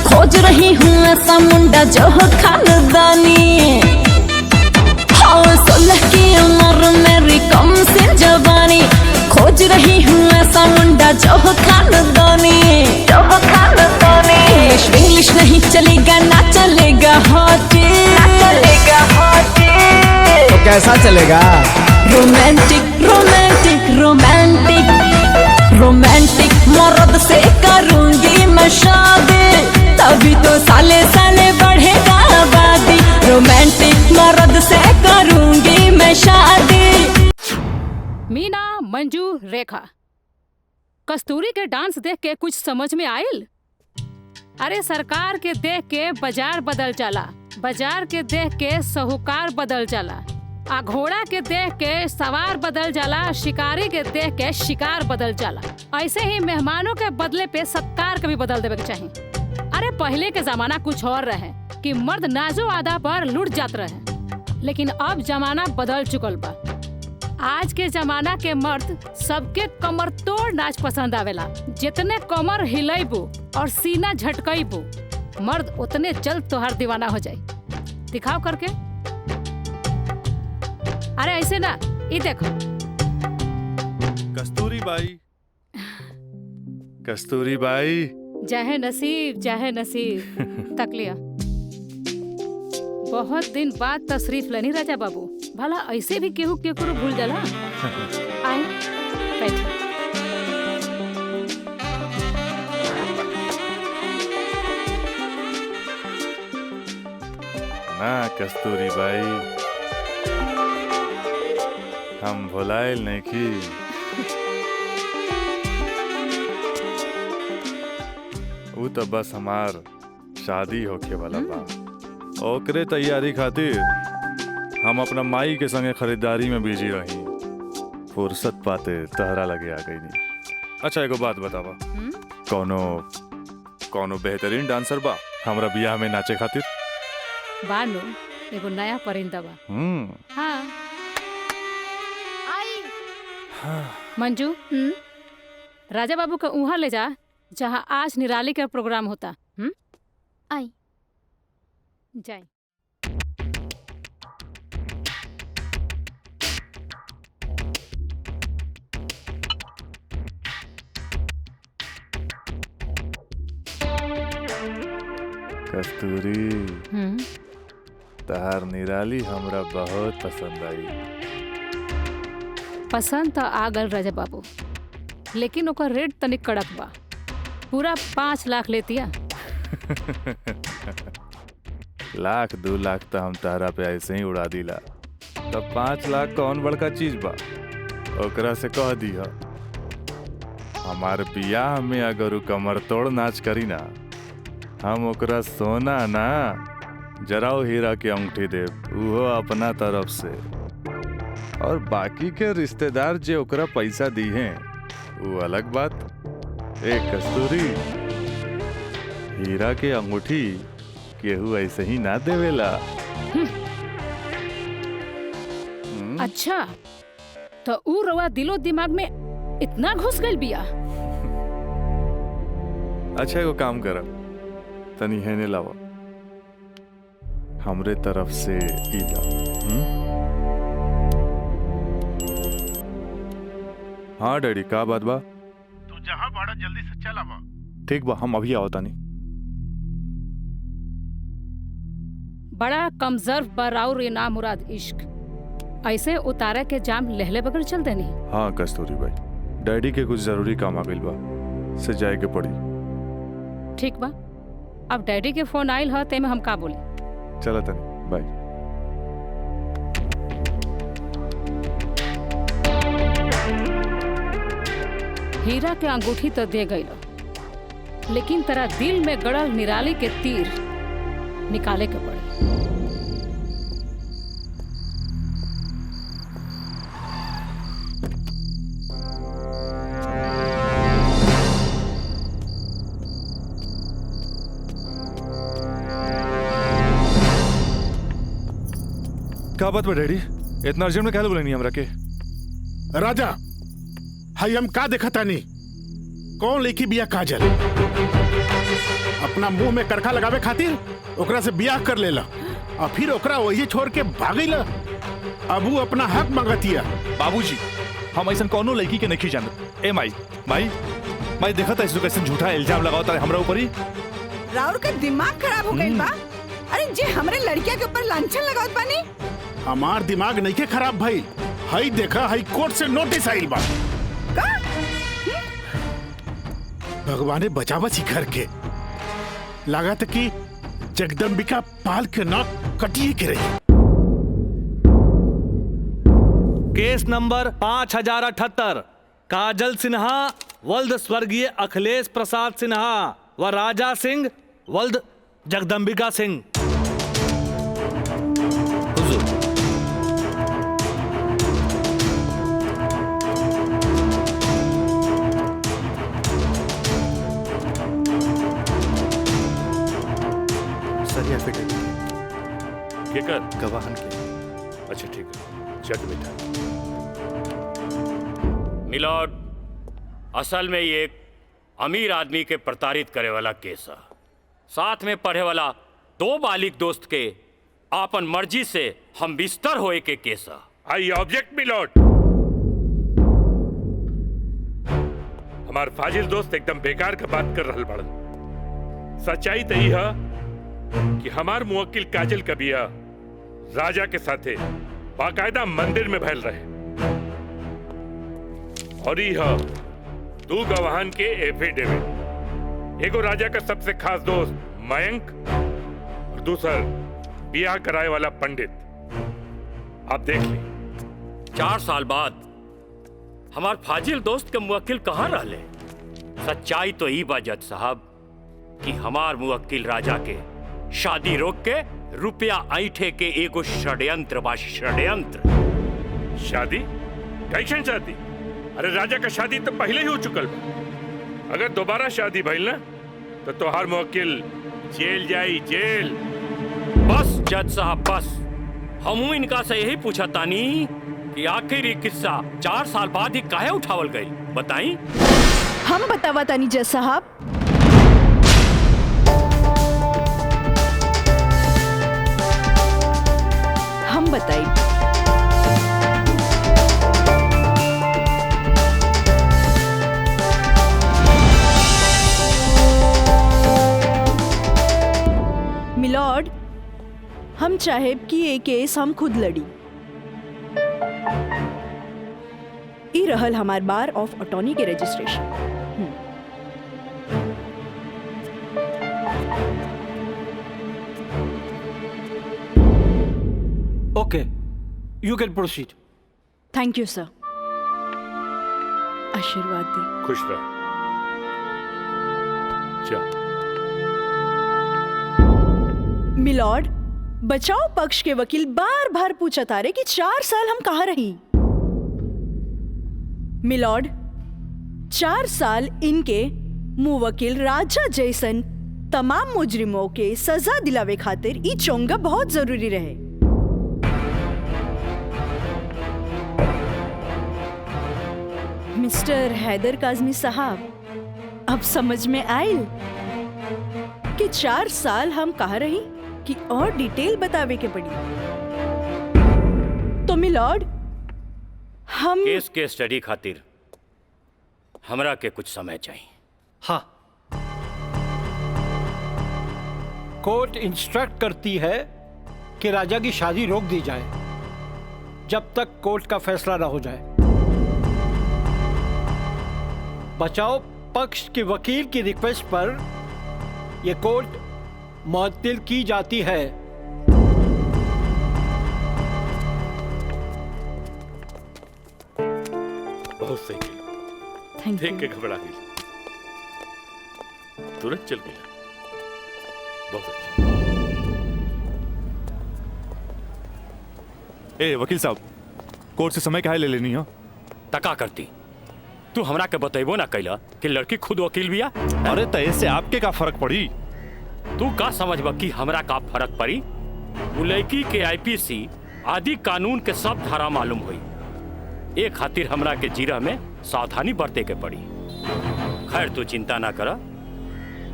खोज रही हूँ ऐसा मुंडा जो हो खानदानी। हाँ 16 की उम्र मेरी कम से जवानी, खोज रही हूँ ऐसा मुंडा जो हो खानदानी। इंग्लिश नहीं चलेगा, ना चलेगा हॉटी, तो कैसा चलेगा? रोमांटिक रोमांटिक रोमांटिक रोमांटिक मर्द से करूंगी मैं शादी, तभी तो साले साले बढ़ेगा आबादी। रोमांटिक मर्द से करूंगी मैं शादी। मीना, मंजू, रेखा, कस्तूरी के डांस देख के कुछ समझ में आयल? अरे सरकार के देख के बाजार बदल जाला, बाजार के देख के साहूकार बदल जाला, आ घोड़ा के देख के सवार बदल जाला, शिकारी के देख के शिकार बदल जाला। ऐसे ही मेहमानों के बदले पे सत्कार के भी बदल देवे के चाहिए। अरे पहले के जमाना कुछ और रहे कि मर्द नाजो आदा पर लुट जात रहे, लेकिन अब जमाना बदल चुकल बा। आज के जमाना के मर्द सबके कमर तोड़ नाच पसंद आवेला। जितने कमर हिलेबू और सीना झटकईबू, मर्द उतने जल्द तोहार दीवाना हो जाए। दिखाओ करके। अरे ऐसे ना, ये देखो। कस्तूरी बाई, कस्तूरी बाई। चाहे नसीब, चाहे नसीब। तक लिया। बहुत दिन बाद तशरीफ लेनी राजा बाबू। भला ऐसे भी केहू केकरो भूल जाला? आए बैठो। कस्तूरी बाई, हम भुलाइल नहीं की। वो तो बस हमार शादी होके वाला बा, ओकरे तैयारी खातिर हम अपना माई के संगे खरीदारी में बिजी रही। फुर्सत पाते तहरा लगे आ गई नहीं। अच्छा एगो बात बतावा, कौनो बेहतरीन डांसर बा हमरा बियाह में नाचे खातिर? बानो एगो नया परिंदा बा। हाँ। मंजू, राजा बाबू का उहाँ ले जा जहाँ आज निराली का प्रोग्राम होता। आई जाए। कस्तूरी, तहार निराली हमरा बहुत पसंद आई। पसंद तो आ गल राजा बाबू, लेकिन ओकर रेट तनिक कड़क बा। पूरा 5 लाख लेतिया। लाख 2 लाख तो हम तारा पे ऐसे ही उड़ा दिला, तब 5 लाख कौन बड़का चीज बा? ओकरा से कह दिया हमार बियाह में अगर उ कमर तोड़ नाच करी ना, हम ओकरा सोना ना जराओ हीरा के अंगूठी दे, वो अपना तरफ से। और बाकी के रिश्तेदार जे ओकरा पैसा दी हैं वो अलग बात। एक कस्तूरी, हीरा के अंगूठी केहू ऐसे ही ना देवेला। अच्छा, तो ऊ रवा दिलो दिमाग में इतना घुस गइल बिया। अच्छा एगो काम कर, तनी हेने लावा, हमरे तरफ से ईला। हाँ डैडी, का बात बा? तू जहाँ बाड़ा जल्दी से चल आवा। ठीक बा, हम अभी आओ तानी। बड़ा कमजोर बराउर ये ना मुराद इश्क, ऐसे उतारा के जाम लहले बगैर चल देनी। हाँ कस्तूरी भाई, डैडी के कुछ जरूरी काम आ गइल बा, से जाए के पड़ी। ठीक बा, अब डैडी के फोन आइल ह ते में हम का बोली। चला तनी, बाय। हीरा के अंगूठी तो दे गई, लेकिन तेरा दिल में गड़ल निराली के तीर निकाले के पड़े। क्या बात बा डैडी, इतना अर्जेंट में क्या बोले नहीं हमरा के? राजा, हाई हम का देखा तानी? कौन लेकी बिया काजल? अपना मुंह में करखा लगावे खातिर ओकरा से बियाह कर लेला और फिर ओकरा वही छोड़ के भागीला। अब वो अपना हक मांगतिया। बाबूजी, हम ऐसा कौनो लड़की के नहीं जानत। ए माई माई माई, देखा था कैसे झूठा इल्जाम लगाओ तारे हमरा ऊपर ही। राउर का दिमाग खराब हो गइल बा। अरे जे हमरे लड़किया के ऊपर लांछन लगावत बानी। हमार दिमाग नहीं के खराब भाई, हाई देखा हाई कोर्ट से नोटिस आइल बा। भगवाने बचावा घर के, लागत कि जगदम्बिका पाल के नाक कटिए के रही। केस नंबर 5078, काजल सिन्हा वल्द स्वर्गीय अखिलेश प्रसाद सिन्हा व राजा सिंह वल्द जगदम्बिका सिंह। केकर? गवाहन के। अच्छा ठीक है, चल बेटा। मिलॉर्ड, असल में ये एक अमीर आदमी के प्रताड़ित करे वाला केस है। साथ में पढ़े वाला 2 बालिग दोस्त के आपन मर्जी से हम बिस्तर होए के केस है। I object my lord. हमार फाजिल दोस्त एकदम बेकार का बात कर रहल बड़न। सच्चाई तो यही है कि हमार मुवक्किल काजल का बिया राजा के साथे बाकायदा मंदिर में भैल रहे, और यह 2 गवाहन के एफिडेविट। एगो राजा का सबसे खास दोस्त मयंक और दूसर ब्याह कराए वाला पंडित। आप देख ली 4 साल बाद हमार फाजिल दोस्त के मुवक्किल कहाँ रहले? सच्चाई तो ई बा जज साहब कि हमार मुवक्किल राजा के शादी रोक के रुपया ऐठे के एगो षड्यंत्र बा, षड्यंत्र। शादी? कैसन शादी? अरे राजा का शादी तो पहले ही हो चुकल बा। अगर दोबारा शादी भइल ना तो तोहार मुवक्किल जेल जाई, जेल। बस जज साहब बस, हमू इनका से यही पूछा तानी कि आखिर ये किस्सा 4 साल बाद ही काहे उठावल गई, बताई? हम बतावा तानी जज साहब। हम बताई। मिलॉर्ड, हम चाहेब कि ये केस हम खुद लड़ी। ई रहल हमार बार ऑफ अटॉर्नी के registration. Okay, you can proceed. Thank you sir. आशीर्वाद दी। खुश रह। चल। मिलॉर्ड, बचाव पक्ष के वकील बार बार पूछा तारे कि 4 साल हम कहाँ रही। मिलॉर्ड, 4 साल इनके मुवक्किल राजा जैसन तमाम मुजरिमों के सजा दिलावे खातिर ई चोंगा बहुत जरूरी रहे। मिस्टर हैदर काज़मी साहब, अब समझ में आयल कि 4 साल हम कहाँ रही कि और डिटेल बतावे के पड़ी। तो मिलॉर्ड, हम केस के स्टडी खातिर हमरा के कुछ समय चाहिए। हाँ, कोर्ट इंस्ट्रक्ट करती है कि राजा की शादी रोक दी जाए जब तक कोर्ट का फैसला ना हो जाए। बचाव पक्ष के वकील की रिक्वेस्ट पर यह कोर्ट मुअत्तिल की जाती है। बहुत सही किया। देख के घबरा गई, तुरंत चल गया। बहुत अच्छा। ए वकील साहब, कोर्ट से समय काहे ले लेनी हो? तका करती तू हमरा के बतेबो ना कैला कि लड़की खुद वकील बिया। अरे तय से आपके का फर्क पड़ी? तू का समझबा कि हमरा का फर्क पड़ी? वो लड़की के आईपीसी आदि कानून के सब धारा मालूम हुई। एक खातिर हमरा के जीरा में सावधानी बरते के पड़ी। खैर तू चिंता ना करा,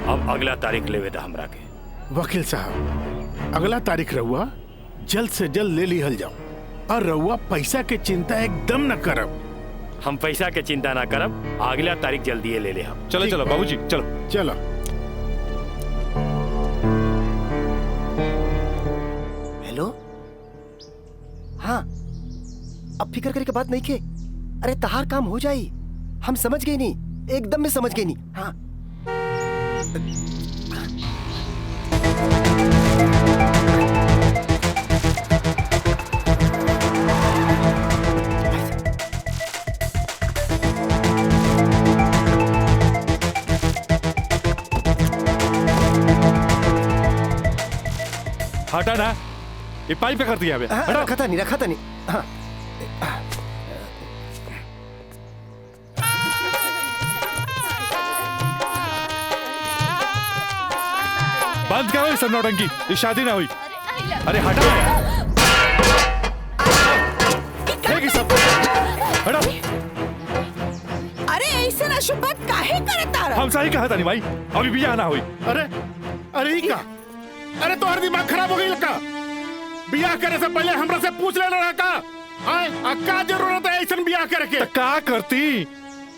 अब अगला तारीख लेवे दा हमरा के। वकील साहब, अगला तारीख रहुआ जल्द से जल्द ले लिहल जाओ, और रहुआ पैसा के चिंता एकदम न करब। हम पैसा के चिंता ना करब, अगला तारीख जल्दी ले ले हम। चलो चलो बाबूजी, चलो चलो। हेलो, हाँ, अब फिक्र करे के बात नहीं के। अरे तहार काम हो जाई, हम समझ गए नहीं, एकदम में समझ गए नहीं। हाँ, हटा ना, ये पाइप पे कर दिया अबे। रखा था नहीं। हाँ। बंद करो सब नौटंकी, ये शादी ना हुई। अरे हटा यार, सब हटा। अरे ऐसे ना शुभ बात काहे करता रहा? हम सही कहा था नहीं भाई, अभी भी आना हुई। अरे ही का? अरे तो हर दिमाग खराब हो गई लगा। बियाह करे से पहले हमरा से पूछ लेना रहा का? का जरूरत है ऐसा बियाह करे के? का करती?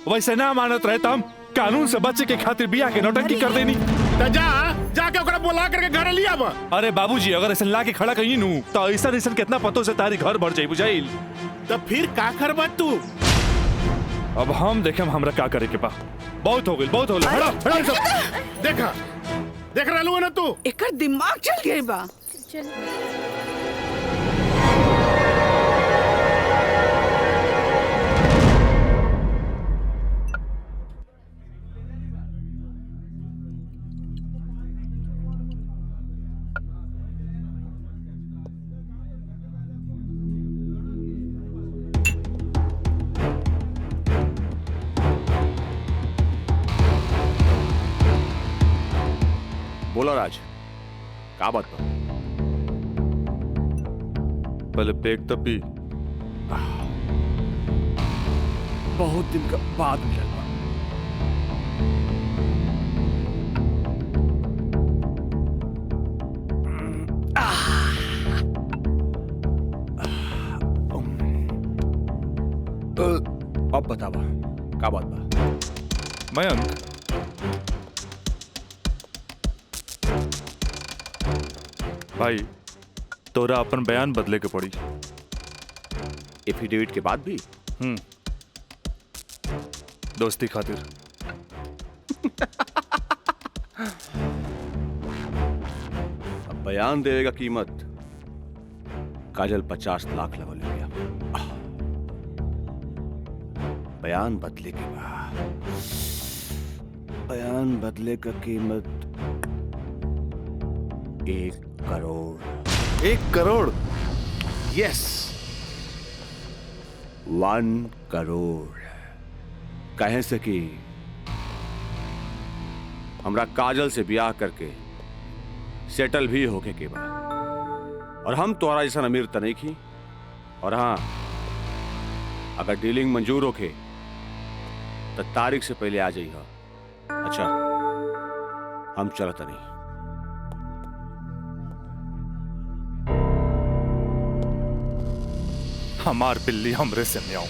वैसे ना मानत रहे हम कानून से बचे के खातिर बियाह के नौटंकी कर देनी। तो जाके ओकरा बुला करके घर लिया बा। अरे बाबूजी, अगर ऐसा ला के खड़ा कहीं नू तो ऐसा कितना पतों से तारी घर भर जाई बुझाइल। तो फिर का करबा तू? अब हम देखें हमरा का करे के बा। बहुत हो गई, बहुत हो गई। देखा देख रहा ना तू? एकर दिमाग चल गई बा। बोलो राज, का बात बा? पहले पेक तब भी बहुत दिन का बाद मिलल बा। अब बतावा का बात बा? मयंक, भाई तोरा अपन बयान बदले के पड़ी। एफिडेविट के बाद भी? दोस्ती खातिर। अब बयान देवे का कीमत काजल 50 लाख लगो ले गया। बयान बदले के बाद बयान बदले का कीमत 1 करोड़। 1 करोड़? यस, 1 करोड़। कहे से कि हमरा काजल से ब्याह करके सेटल भी होके के बाद, और हम तोहरा जैसा अमीर त नहीं की। और हाँ, अगर डीलिंग मंजूर होके तो तारीख से पहले आ जाइए। अच्छा, हम चलत नहीं। हमार बिल्ली हमरे से म्याऊं।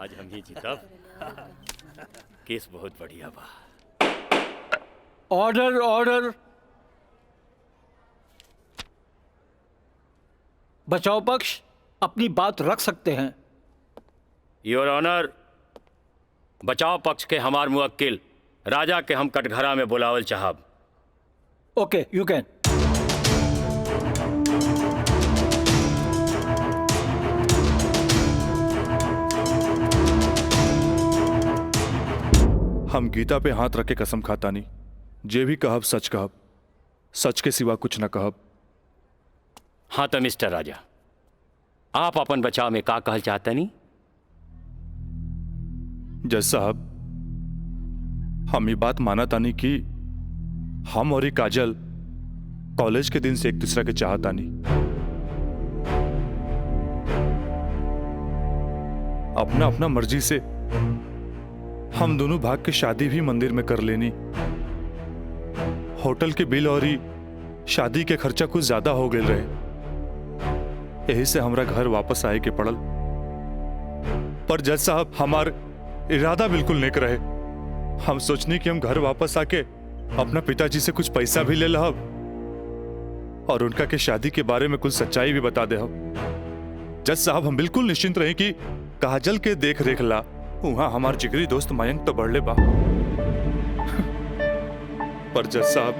आज हम ही जीतब। केस बहुत बढ़िया बा। Order order. बचाव पक्ष अपनी बात रख सकते हैं। योर ऑनर, बचाव पक्ष के हमार मुवक्किल राजा के हम कटघरा में बुलावल चाहब। ओके, यू कैन। हम गीता पे हाथ रख के कसम खाता नहीं, जे भी कहब सच कहब, सच के सिवा कुछ न कहब। हाँ तो मिस्टर राजा, आप अपन बचाव में का कहल चाहते नहीं? जज साहब, हम ये बात माना तानी कि हम और ये काजल कॉलेज के दिन से एक दूसरे के चाहता नहीं। अपना अपना मर्जी से हम दोनों भाग के शादी भी मंदिर में कर लेनी। होटल के बिल और ही शादी के खर्चा कुछ ज्यादा हो गए रहे, यही से हमरा घर वापस आए के पड़ल। पर जज साहब, हमार इरादा बिल्कुल नेक रहे। हम सोचनी कि हम घर वापस आके अपना पिताजी से कुछ पैसा भी ले लहब और उनका के शादी के बारे में कुछ सच्चाई भी बता दे। जज साहब, हम बिल्कुल निश्चिंत रहे कि काजल के देख रेख ला वहां हमार जिगरी दोस्त मयंक तो बढ़ ले बा। पर जज साहब,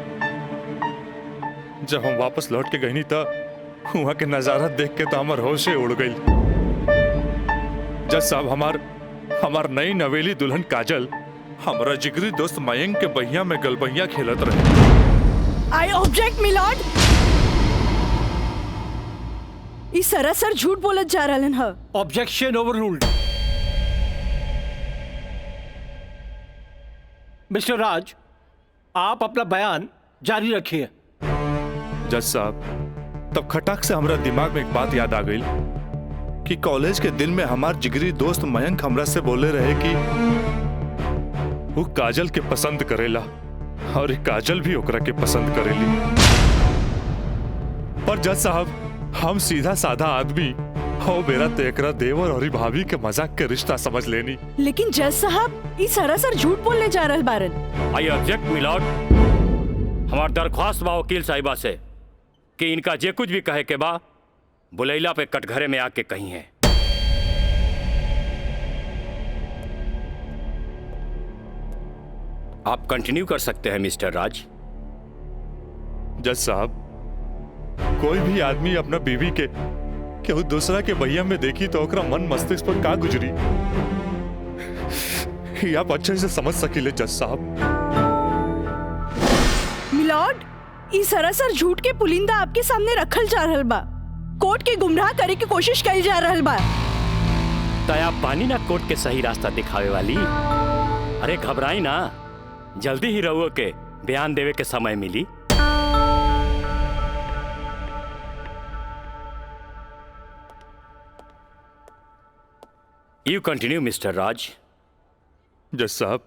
जब हम वापस लौट के गई नहीं था, वहां के नजारा देख के तो हमार होशे उड़ गई। जज साहब, हमार नई नवेली दुल्हन काजल हमारा जिगरी दोस्त मयंक के बहिया में गलबहिया खेलत रहे। I object my lord. ई सरासर झूठ बोलत जा रहलन ह। Objection overruled. मिस्टर राज, आप अपना बयान जारी रखिए। जज साहब, तब खटाक से हमारा दिमाग में एक बात याद आ गई कि कॉलेज के दिन में हमार जिगरी दोस्त मयंक हमरा से बोले रहे कि वो काजल के पसंद करेला और काजल भी ओकरा के पसंद करेली। पर जज साहब, हम सीधा साधा आदमी हो मेरा तेकरा देवर और भाभी के मजाक के रिश्ता समझ लेनी। लेकिन जज साहब, ई सरासर झूठ बोलने जा रहल बारन। I object my lord. हमार दरख्वास्त बा वकील साहिबा से कि इनका जे कुछ भी कहे के बा बुलैला पे कटघरे में आके कही है। आप कंटिन्यू कर सकते हैं मिस्टर राज। जज साहब, कोई भी आदमी अपना बीवी के केहू दूसरा के भैया में देखी तो ओकरा मन मस्तिष्क पर का गुजरी, ये आप अच्छे से समझ सकीले जज साहब। मिलॉर्ड, ई सरासर झूठ के पुलिंदा आपके सामने रखल जा रहल बा। कोर्ट के गुमराह करे की कोशिश कई जा रहल बा। तया पानी ना कोर्ट के सही रास्ता दिखावे वाली। अरे घबराई ना, जल्दी ही रहुओ के बयान देवे के समय मिली। यू कंटिन्यू मिस्टर राज। जज साहब,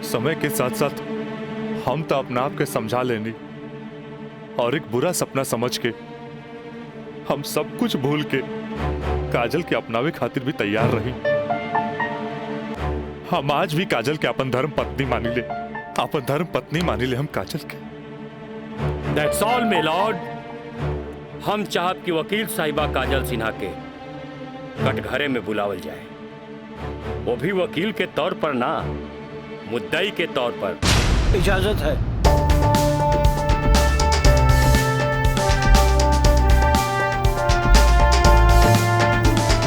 समय के साथ साथ हम तो अपना आप के समझा लेनी और एक बुरा सपना समझ के हम सब कुछ भूल के काजल के अपनावे खातिर भी तैयार रही। हम आज भी काजल के अपन धर्म पत्नी मानी ले, अपन धर्म पत्नी मानी ले हम काजल के। That's all, my lord। हम चाहत कि वकील साहिबा काजल सिन्हा के कटघरे में बुलावल जाए, वो भी वकील के तौर पर ना, मुद्दई के तौर पर। इजाजत है।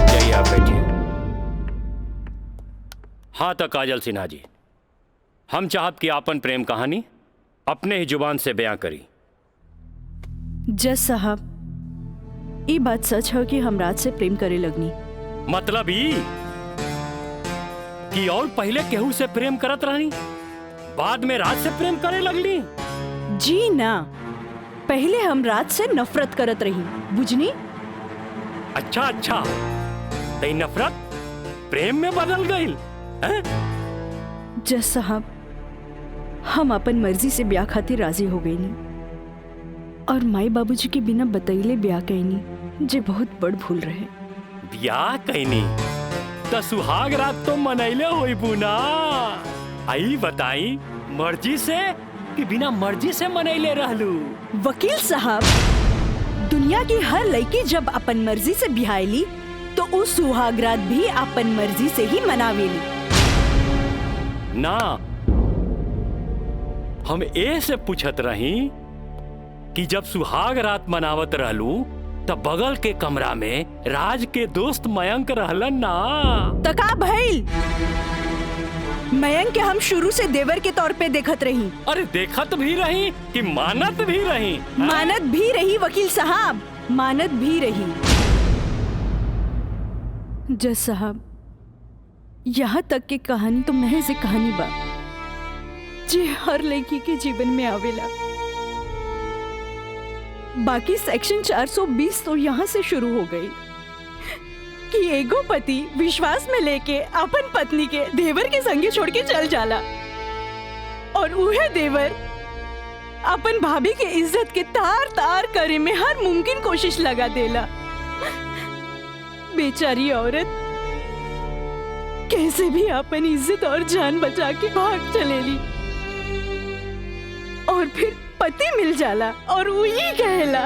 जाइए आप बैठिए। हाँ तो काजल सिन्हा जी, हम चाहत कि आपन प्रेम कहानी अपने ही जुबान से बयां करी। जज साहब, ये बात सच है कि हम राज से प्रेम करे लगनी। मतलब ई कि और पहले केहू से प्रेम करत रहनी, बाद में राज से प्रेम करे लगली? जी ना, पहले हम राज से नफरत करत रही, बुझनी? अच्छा अच्छा, तो नफरत प्रेम में बदल गई? जज साहब, हम अपन मर्जी से ब्याह खातिर राजी हो गई नी और माई बाबूजी के बिना बतैले ब्याह कहनी, जे बहुत बड़ भूल रहे। ब्याह कहनी तो सुहाग रात तो मनैले होई बुना। आई बताई, मर्जी से कि बिना मर्जी से मनैले रहलू? वकील साहब, दुनिया की हर लड़की जब अपन मर्जी से बिहाईली तो उस सुहाग रात भी अपन मर्जी से ही मनावेली ना। हम ए से पूछत रही कि जब सुहाग रात मनावत रहलू तब बगल के कमरा में राज के दोस्त मयंक रहलन ना। तका भइल, मयंक के हम शुरू से देवर के तौर पे देखत रही। अरे देखत भी रही कि मानत भी रही? मानत भी रही वकील साहब, मानत भी रही। जज साहब, यहाँ तक की कहानी तो महज एक कहानी बा जे हर लड़की के जीवन में आवेला। बाकी सेक्शन 420 तो यहाँ से शुरू हो गई कि एगो पति विश्वास में लेके अपन पत्नी के देवर के संगे छोड़ के चल जाला और उहे देवर अपन भाभी के इज्जत के तार तार करे में हर मुमकिन कोशिश लगा देला। बेचारी औरत कैसे भी अपन इज्जत और जान बचा के भाग चलेली और फिर पति मिल जाला और वही कहला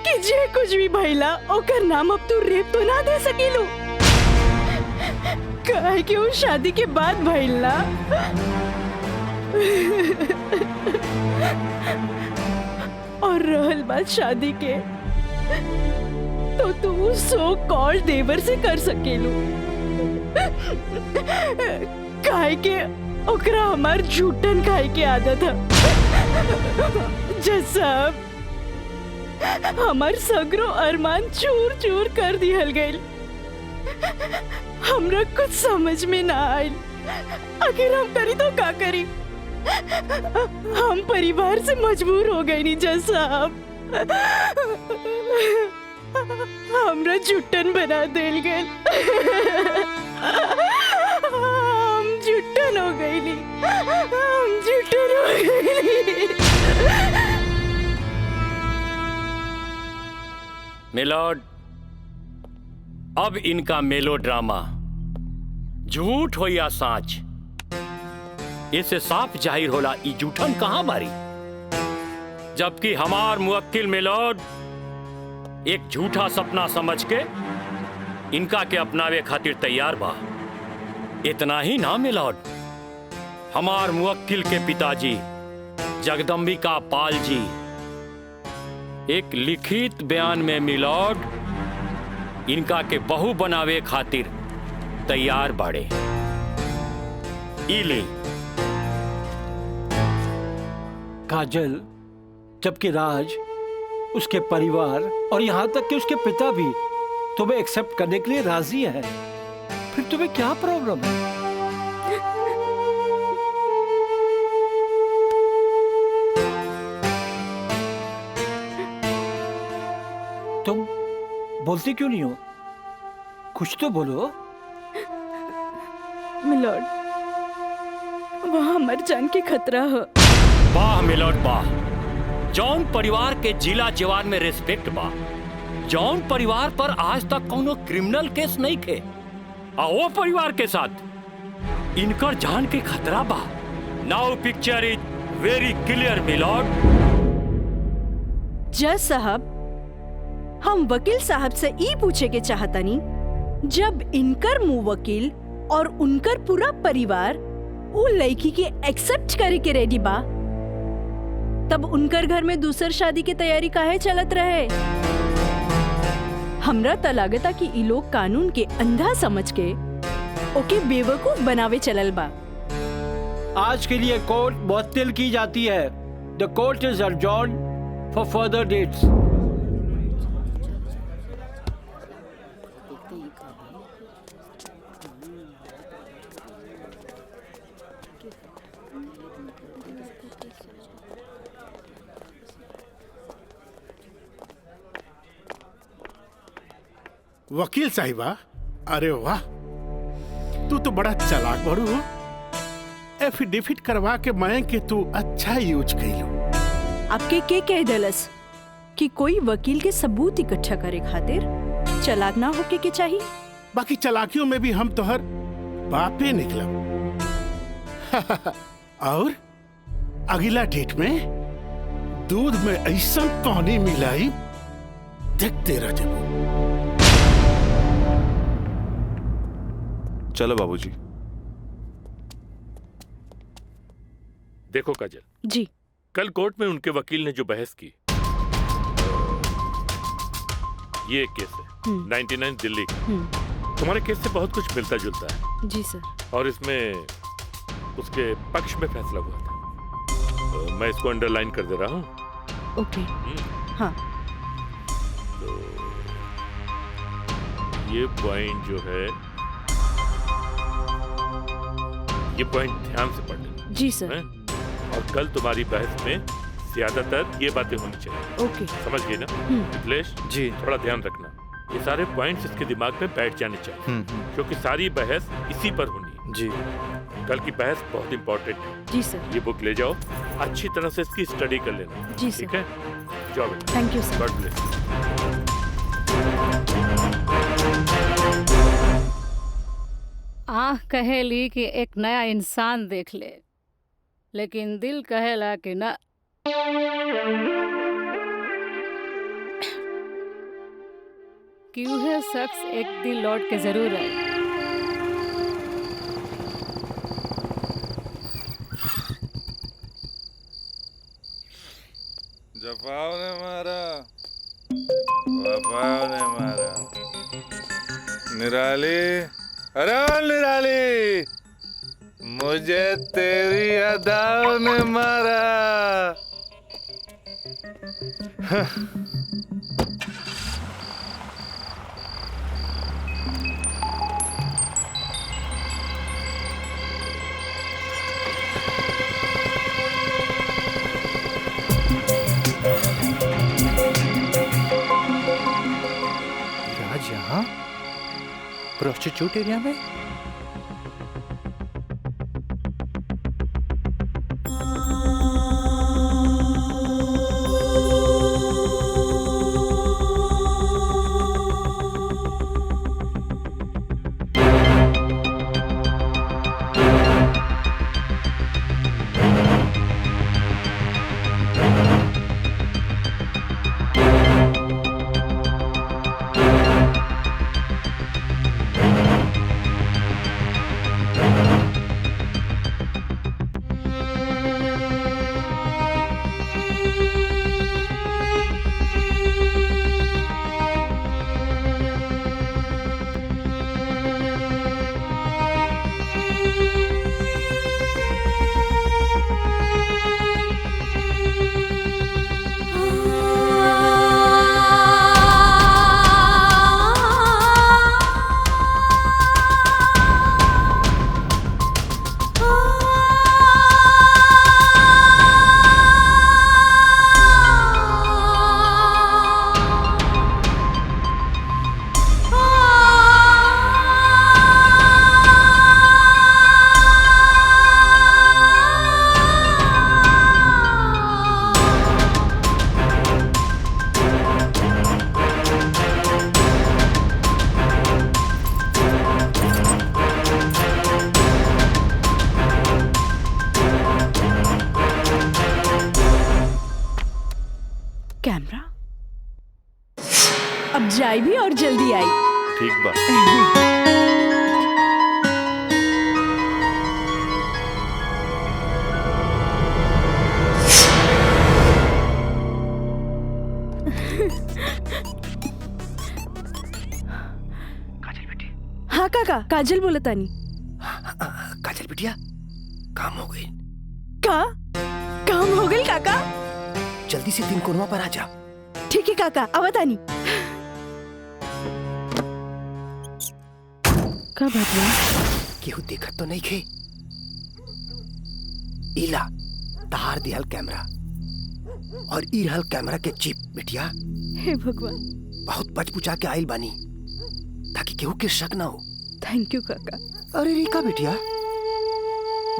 कि जे कुछ भी भइला ओकर नाम अब तू रेप तो ना दे सकीलू, काहे कि वो शादी के बाद भइला। और रहल बात शादी के, तो तू सो कॉल देवर से कर सकेलू, काहे के ओकरा हमार झूठन खाए के आदत है। जज साहब, हमार सगरो अरमान चूर चूर कर दिहल गइल। हमरा कुछ समझ में ना आइल, आखिर हम करी तो का करी? हम परिवार से मजबूर हो गए नी जज साहब, हमरा झुट्टन बना देल गइल। हम झुट्टन हो गई नी, हम झुट्टन हो गई। मिलॉर्ड, अब इनका मेलोड्रामा झूठ हो या साच, इससे साफ जाहिर होला ई जूठन कहां बारी। जबकि हमार मुवक्किल मिलोड एक झूठा सपना समझ के इनका के अपनावे खातिर तैयार बा। इतना ही ना मिलोड, हमार मुवक्किल के पिताजी जगदम्बिका पाल जी एक लिखित बयान में मिलोड इनका के बहू बनावे खातिर तैयार बाड़े। इली काजल, जबकि राज, उसके परिवार और यहाँ तक कि उसके पिता भी तुम्हें एक्सेप्ट करने के लिए राजी है, फिर तुम्हें क्या प्रॉब्लम है? तुम बोलती क्यों नहीं हो? कुछ तो बोलो। मिलॉर्ड, वहाँ मर जान के खतरा है। वाह मिलॉर्ड वाह, जौन परिवार के जिला जवान में रिस्पेक्ट बा, जौन परिवार पर आज तक कोनो क्रिमिनल केस नहीं थे, आ वो परिवार के साथ इनकर जान के खतरा बा। Now picture is very clear milord. जज साहब, हम वकील साहब से ई पूछे के चाहतनी, जब इनकर मुवक्किल और उनकर पूरा परिवार वो लड़की के एक्सेप्ट करे के रेडी बा, तब उनकर घर में दूसर शादी की तैयारी काहे चलत रहे? हमरा त लागता कि ई लोग कानून के अंधा समझ के ओके बेवकूफ बनावे चलल बा। आज के लिए कोर्ट मुअत्तल की जाती है। The court is adjourned for further dates. वकील साहिबा, अरे वाह, तू तो बड़ा चालाक बड़ू हो। एफिडेविट करवा के मैं कि तू अच्छा यूज कैलू। आपके के कह दलस कि कोई वकील के सबूत इकट्ठा करे खातिर चालाक ना होके के चाहिए? बाकी चालाकियों में भी हम तोहर बापे निकलब। और अगला डेट में दूध में ऐसा पानी मिलाई देखते रह जाओ। चलो बाबूजी। देखो काजल जी, कल कोर्ट में उनके वकील ने जो बहस की, ये एक केस है 99 दिल्ली का। तुम्हारे केस से बहुत कुछ मिलता जुलता है। जी सर। और इसमें उसके पक्ष में फैसला हुआ था। मैं इसको अंडरलाइन कर दे रहा हूँ। ओके। हाँ। तो ये पॉइंट जो है, ये पॉइंट ध्यान से पढ़ लेना। जी सर। और कल तुम्हारी बहस में ज्यादातर ये बातें होनी चाहिए। ओके। समझ गई ना मिथिलेश? जी। थोड़ा ध्यान रखना, ये सारे पॉइंट्स इसके दिमाग में बैठ जाने चाहिए, क्योंकि सारी बहस इसी पर होनी है। जी। कल की बहस बहुत इंपॉर्टेंट है। जी सर। ये बुक ले जाओ, अच्छी तरह से इसकी स्टडी कर लेना। जी सर। ठीक है, जाओ बेटा। Thank you sir. God bless. आँख कहेली कि एक नया इंसान देख ले, लेकिन दिल कहेला कि ना। कि वह शख्स एक दिन लौट के जरूर आए। जफाओ ने मारा, वफाओ ने मारा। निराली, अरे निराली, मुझे तेरी अदाओं ने मारा। राज यहाँ प्रोस्टिट्यूट एरिया में? जाई भी और जल्दी आई। ठीक बा। हाँ काका, काजल बोला तानी। काजल बिटिया काम हो गई। काम हो गई काका। जल्दी से 3 कोनवा पर आ जा। ठीक है काका, आवतानी। का बात है? केहू देखत तो नहीं खे। इला तार दिहल कैमरा और ई रहल कैमरा के चिप बिटिया। हे भगवान, बहुत बचपुचा के आइल बानी ताकि केहू के शक ना हो। थैंक यू काका। अरे रिका बिटिया,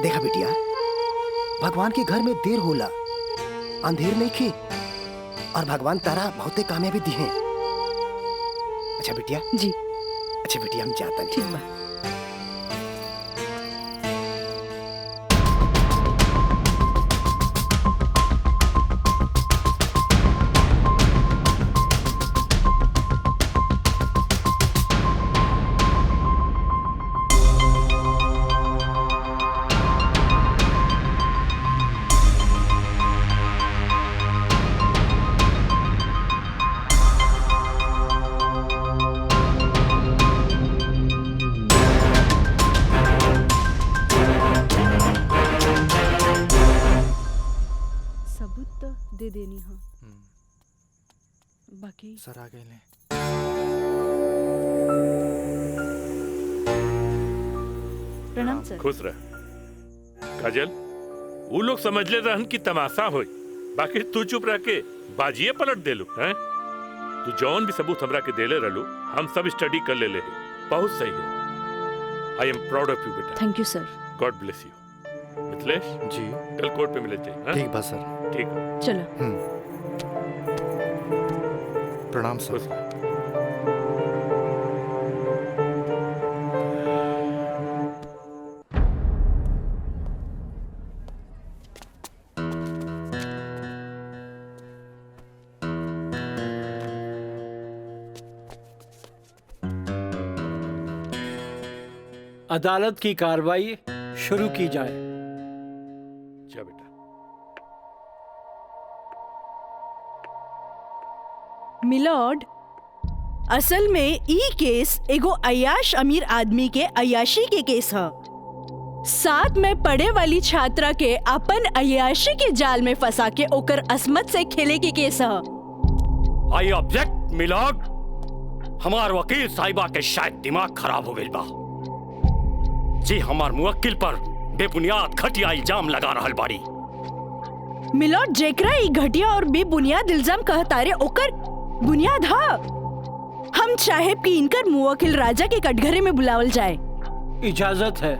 देखा बिटिया, भगवान के घर में देर होला, अंधेर नहीं खे, और भगवान तारा बहुते कामयाबी दी है। अच्छा बिटिया जी। अच्छा बिटिया, हम जाता नहीं। ठीक बा। दे देनी हाँ। बाकी सर आ गए ले। प्रणाम सर। खुश रह काजल। वो लोग समझ ले रहन की तमाशा होई, बाकी तू चुप रह के बाजिए पलट दे लू हैं। तू जौन भी सबूत हमरा के देले रहलू, हम सब स्टडी कर ले बहुत सही है। I am proud of you बेटा। Thank you sir. God bless you. Mithilesh ji, कल कोर्ट पे मिले थे। ठीक बा सर। ठीक। चलो। प्रणाम सर। अदालत की कार्रवाई शुरू की जाए। जा बेटा। मिलॉर्ड, असल में ई केस एगो अय्याश अमीर आदमी के अय्याशी के केस है। साथ में पढ़े वाली छात्रा के अपन अय्याशी के जाल में फंसा के ओकर असमत से खेले के केस है। I object my lord. हमार वकील साहिबा के शायद दिमाग खराब हो गई बा जी। हमार मुवक्किल पर बेबुनियाद घटिया इल्जाम लगा रहल बाड़ी। मिलॉर्ड, जेकरा ई घटिया और बेबुनियाद इल्जाम कहतारे ओकर बुनियाद हा। हम चाहे कि इनकर मुवक्किल राजा के कटघरे में बुलावल जाए। इजाजत है।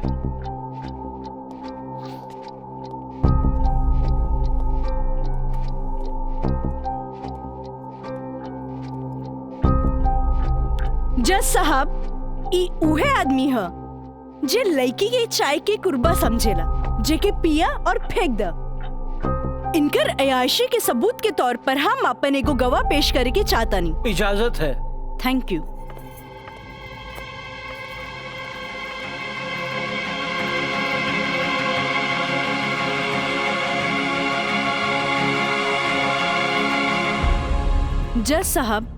जज साहब, ई उहे आदमी है जे लड़की के चाय के कुर्बा समझेला, जेके पिया और फेंक द। इनकर अयाशी के सबूत के तौर पर हम अपन एगो गवाह पेश करे के चाहतानी। इजाजत है। Thank you. जज साहब,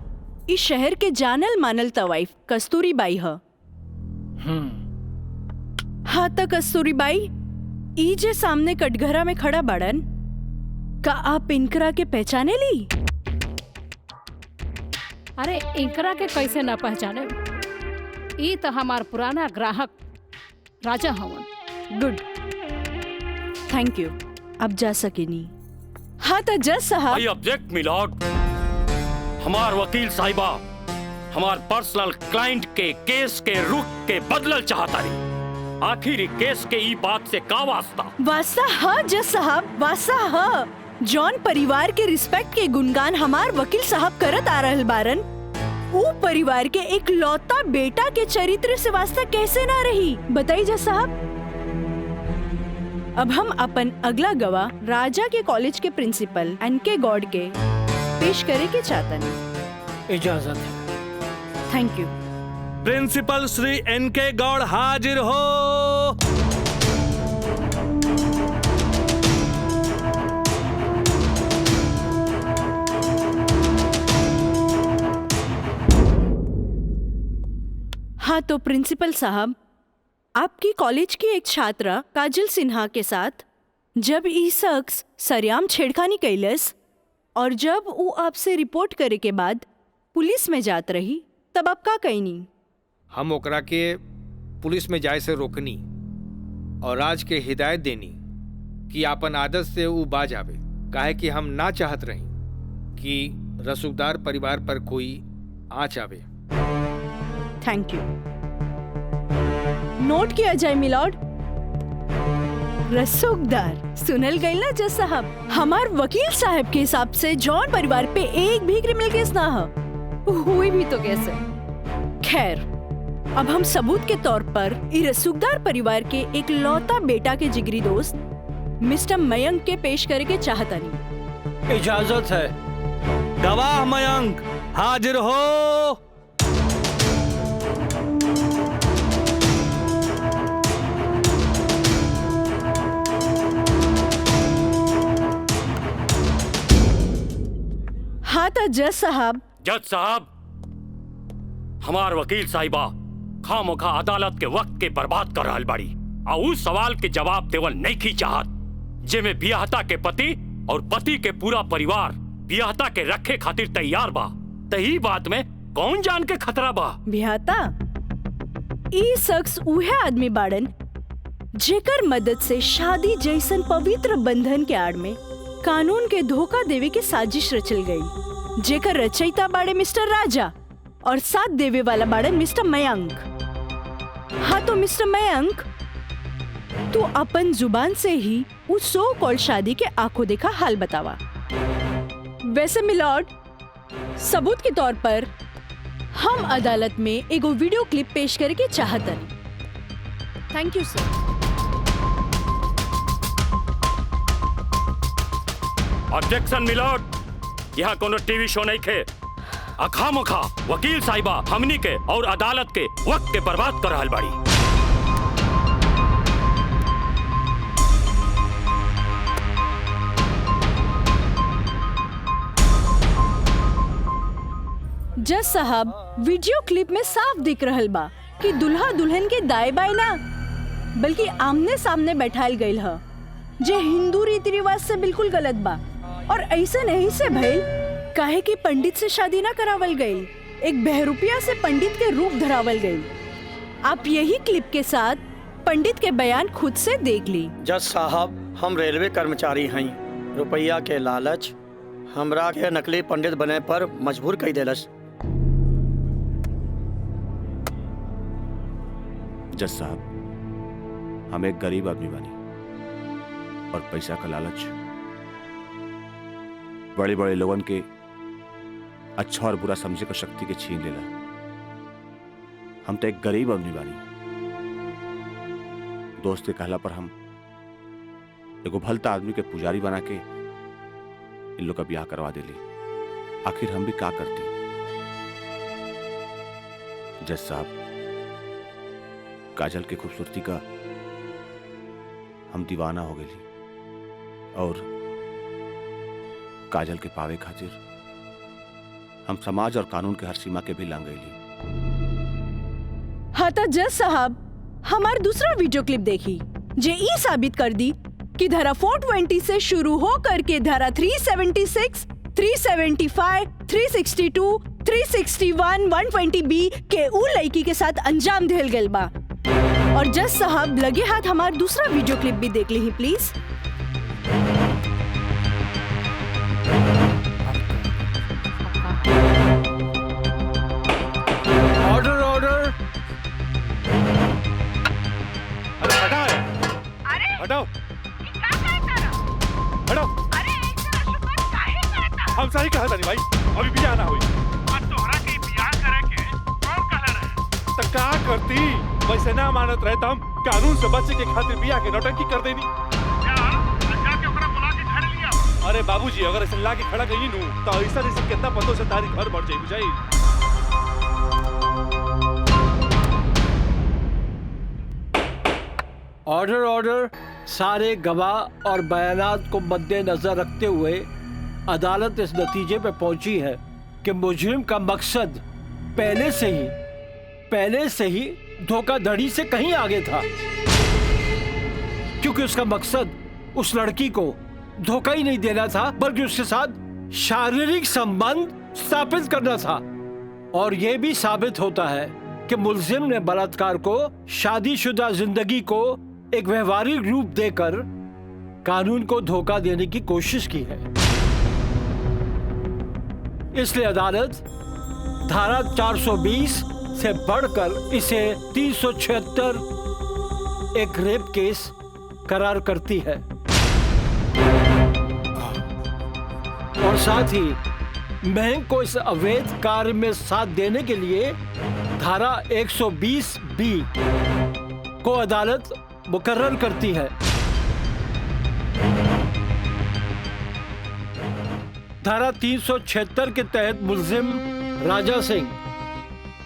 इस शहर के जानल मानल तवाइफ कस्तूरी बाई है। हाँ तो कस्तूरी बाई, ई जे सामने कटघरा में खड़ा बाड़न, का आप इनकरा के पहचाने ली? अरे इनकरा के कैसे ना पहचाने? ई तो हमार पुराना ग्राहक राजा हवन। Good, thank you. अब जा सकेनी। हाँ तो जज साहब। I object my lord. हमार वकील साहिबा हमार पर्सनल क्लाइंट के केस के रुख के बदलल चाहता रही। आखिर केस के ई बात से का वास्ता? वास्ता हाँ जज साहब, वास्ता हाँ। जॉन परिवार के रिस्पेक्ट के गुणगान हमार वकील साहब करत आ रहल बारन, वो परिवार के एक लौता बेटा के चरित्र से वास्ता कैसे ना रही? बताइए जज साहब। अब हम अपन अगला गवाह राजा के कॉलेज के प्रिंसिपल एनके गॉड के पेश करे के चाहता नहीं। इजाजत है। Thank you. प्रिंसिपल श्री एनके गौड़ हाजिर हो। हाँ तो प्रिंसिपल साहब, आपकी कॉलेज की एक छात्रा काजल सिन्हा के साथ जब ई शख्स सरेआम छेड़खानी कैलस और जब वो आपसे रिपोर्ट करे के बाद पुलिस में जात रही तब आप का कहनी? हम ओकरा के पुलिस में जाए से रोकनी और राज के हिदायत देनी कि आपन आदत से वो बाज आवे, काहे कि हम ना चाहत रही कि रसूखदार परिवार पर कोई आँच आवे। Thank you. नोट किया जाए मिलॉर्ड। रसूखदार सुनल गई ना जज साहब, हमार वकील साहब के हिसाब से जॉन परिवार पे एक भी क्रिमिनल केस ना हुई भी तो कैसे। खैर, अब हम सबूत के तौर पर इस रसूखदार परिवार के एक लौता बेटा के जिगरी दोस्त मिस्टर मयंक के पेश करे के चाहता नहीं। इजाजत है। गवाह मयंक हाजिर हो। हाँ तो जज साहब। जज साहब, हमार वकील साहिबा खामोखा अदालत के वक्त के बर्बाद कर रहल बाड़ी और उस सवाल के जवाब देवल नहीं की चाहत जेमे बियाहता के पति और पति के पूरा परिवार बियाहता के रखे खातिर तैयार बा। तही बात में कौन जान के खतरा बा? बियाहता ई शख्स उहे आदमी बाड़न जेकर मदद से शादी जैसन पवित्र बंधन के आड़ में कानून के धोखा देवे के साजिश रचल गई, जेकर रचयिता बाड़े मिस्टर राजा और साथ देवे वाला बाड़े मिस्टर मयंक। हाँ तो मिस्टर मयंक, तू अपन जुबान से ही उस सो कॉल शादी के आंखों देखा हाल बतावा। वैसे मिलॉर्ड, सबूत के तौर पर हम अदालत में एगो वीडियो क्लिप पेश करे के चाहतन। Thank you sir. Objection milord, यहाँ कोनो टीवी शो नहीं खे। अखामोखा वकील साहिबा हमनी के और अदालत के वक्त के बर्बाद कर रहल बाड़ी। जज साहब, वीडियो क्लिप में साफ दिख रहल बा कि दुल्हा दुल्हन के दाएं बाएं ना बल्कि आमने सामने बैठाल गईल ह, जे हिंदू रीति रिवाज से बिल्कुल गलत बा और ऐसा नहीं से भइल काहे कि पंडित से शादी ना करावल गई, एक बहरूपिया से पंडित के रूप धरावल गई। आप यही क्लिप के साथ पंडित के बयान खुद से देख ली। जज साहब, हम रेलवे कर्मचारी हैं। रुपया के लालच हमरा के नकली पंडित बने पर मजबूर कर देलस। जज साहब, हम एक गरीब आदमी बानी और पैसा का लालच बड़े बड़े लोगन के अच्छा और बुरा समझे का शक्ति के छीन लेला। हम तो एक गरीब आदमी बानी। दोस्त के कहला पर हम एगो भलता आदमी के पुजारी बना के इन लोग का ब्याह करवा देली। आखिर हम भी क्या करती? जज साहब, काजल की खूबसूरती का हम दीवाना हो गई और काजल के पावे खातिर हम समाज और कानून के हर सीमा के भी लांग गई। हाँ तो जज साहब, हमार दूसरा वीडियो क्लिप देखी जे ई साबित कर दी कि धारा 420 से शुरू हो करके धारा 376, 375, 362, 361, 120B के उ लड़की के साथ अंजाम देल गल बा। और जज साहब, लगे हाथ हमार दूसरा वीडियो क्लिप भी देख ली प्लीज। Order order. अरे हटाओ, हटाओ, हटाओ। हम सही कहा था नहीं भाई, अभी बियाह ना हुई। तोहरा के बियाह करे के कौन कहले रहे? तो का करती? वैसे ना मानत रहे तो हम कानून से बचे के खातिर बियाह के नौटंकी कर देनी। जाके ओकरा बुला के घर लिया। अरे बाबूजी, अगर ऐसे ला के खड़ा कहीं नू तो ऐसा कितना पतों से तारी घर बढ़ जाई बुझाई। Order order. सारे गवाह और बयानात को मद्देनजर रखते हुए अदालत इस नतीजे पे पहुंची है कि मुजरिम का मकसद पहले से ही धोखाधड़ी से कहीं आगे था, क्योंकि उसका मकसद उस लड़की को धोखा ही नहीं देना था बल्कि उसके साथ शारीरिक संबंध स्थापित करना था। और यह भी साबित होता है कि मुलजिम ने बलात्कार को शादीशुदा जिंदगी को एक व्यवहारिक रूप देकर कानून को धोखा देने की कोशिश की है। इसलिए अदालत धारा 420 से बढ़कर इसे 376 एक रेप केस करार करती है और साथ ही महंग को इस अवैध कार्य में साथ देने के लिए धारा 120B को अदालत मुकर्रर करती है। धारा 376 के तहत मुलजिम राजा सिंह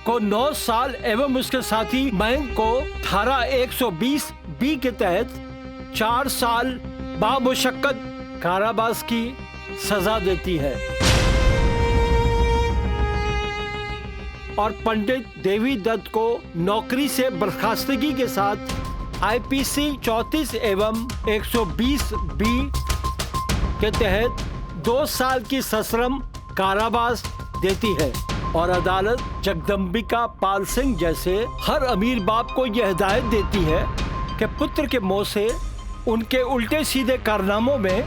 को 9 साल एवं उसके साथी महंग को धारा 120B के तहत 4 साल बामुशक्कत कारावास की सजा देती है और पंडित देवी दत्त को नौकरी से बर्खास्तगी के साथ IPC 34 एवं 120B के तहत 2 साल की सश्रम कारावास देती है। और अदालत जगदम्बिका पाल सिंह जैसे हर अमीर बाप को यह हिदायत देती है कि पुत्र के मुंह से उनके उल्टे सीधे कारनामों में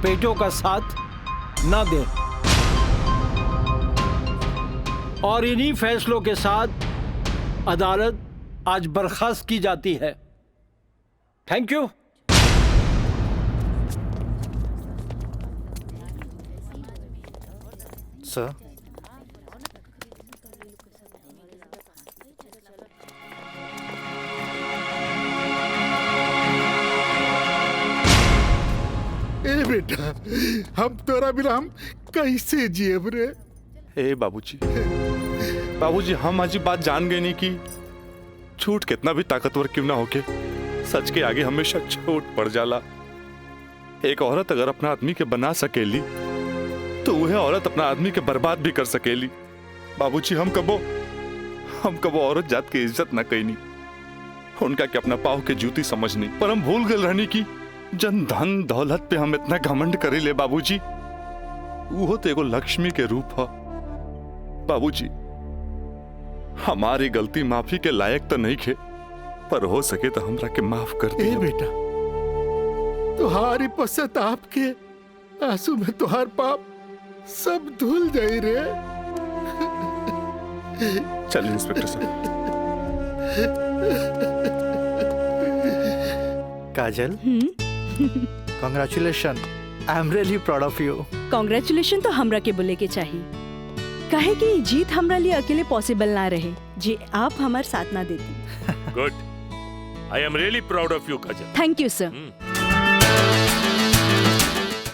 बेटों का साथ न दें। और इन्हीं फैसलों के साथ अदालत आज बर्खास्त की जाती है। Thank you. सर, ए बेटा, हम तोरा बिना हम कैसे जियब रे? ए बाबूजी हम आज बात जान गए नहीं कि झूठ कितना भी ताकतवर क्यों ना होके सच के आगे हमेशा छोट पड़ जाला। एक औरत अगर अपना आदमी के बना सकेली तो वह औरत अपना आदमी के बर्बाद भी कर सकेली। बाबूजी हम कबो औरत जात की इज्जत न कईनी, उनका के अपना पाव के जूती समझनी, पर हम भूल गए रहनी की जन धन दौलत पे हम इतना घमंड करे ले। बाबूजी वो तो एगो लक्ष्मी के रूप है। बाबूजी हमारी गलती माफी के लायक तो नहीं खे, पर हो सके तो हमरा के माफ कर दिए। बेटा, तुहारी पश्चाताप के आंसू में तुहार पाप सब धुल जाई रे। चलिए इंस्पेक्टर साहब। Kajal, congratulation, I am really proud of you. Congratulation तो हमरा के बोले के चाहिए, काहे कि जीत हमरा लिए अकेले पॉसिबल ना रहे जी आप हमार साथ ना देती। Good, I am really proud of you Kajal. Thank you sir.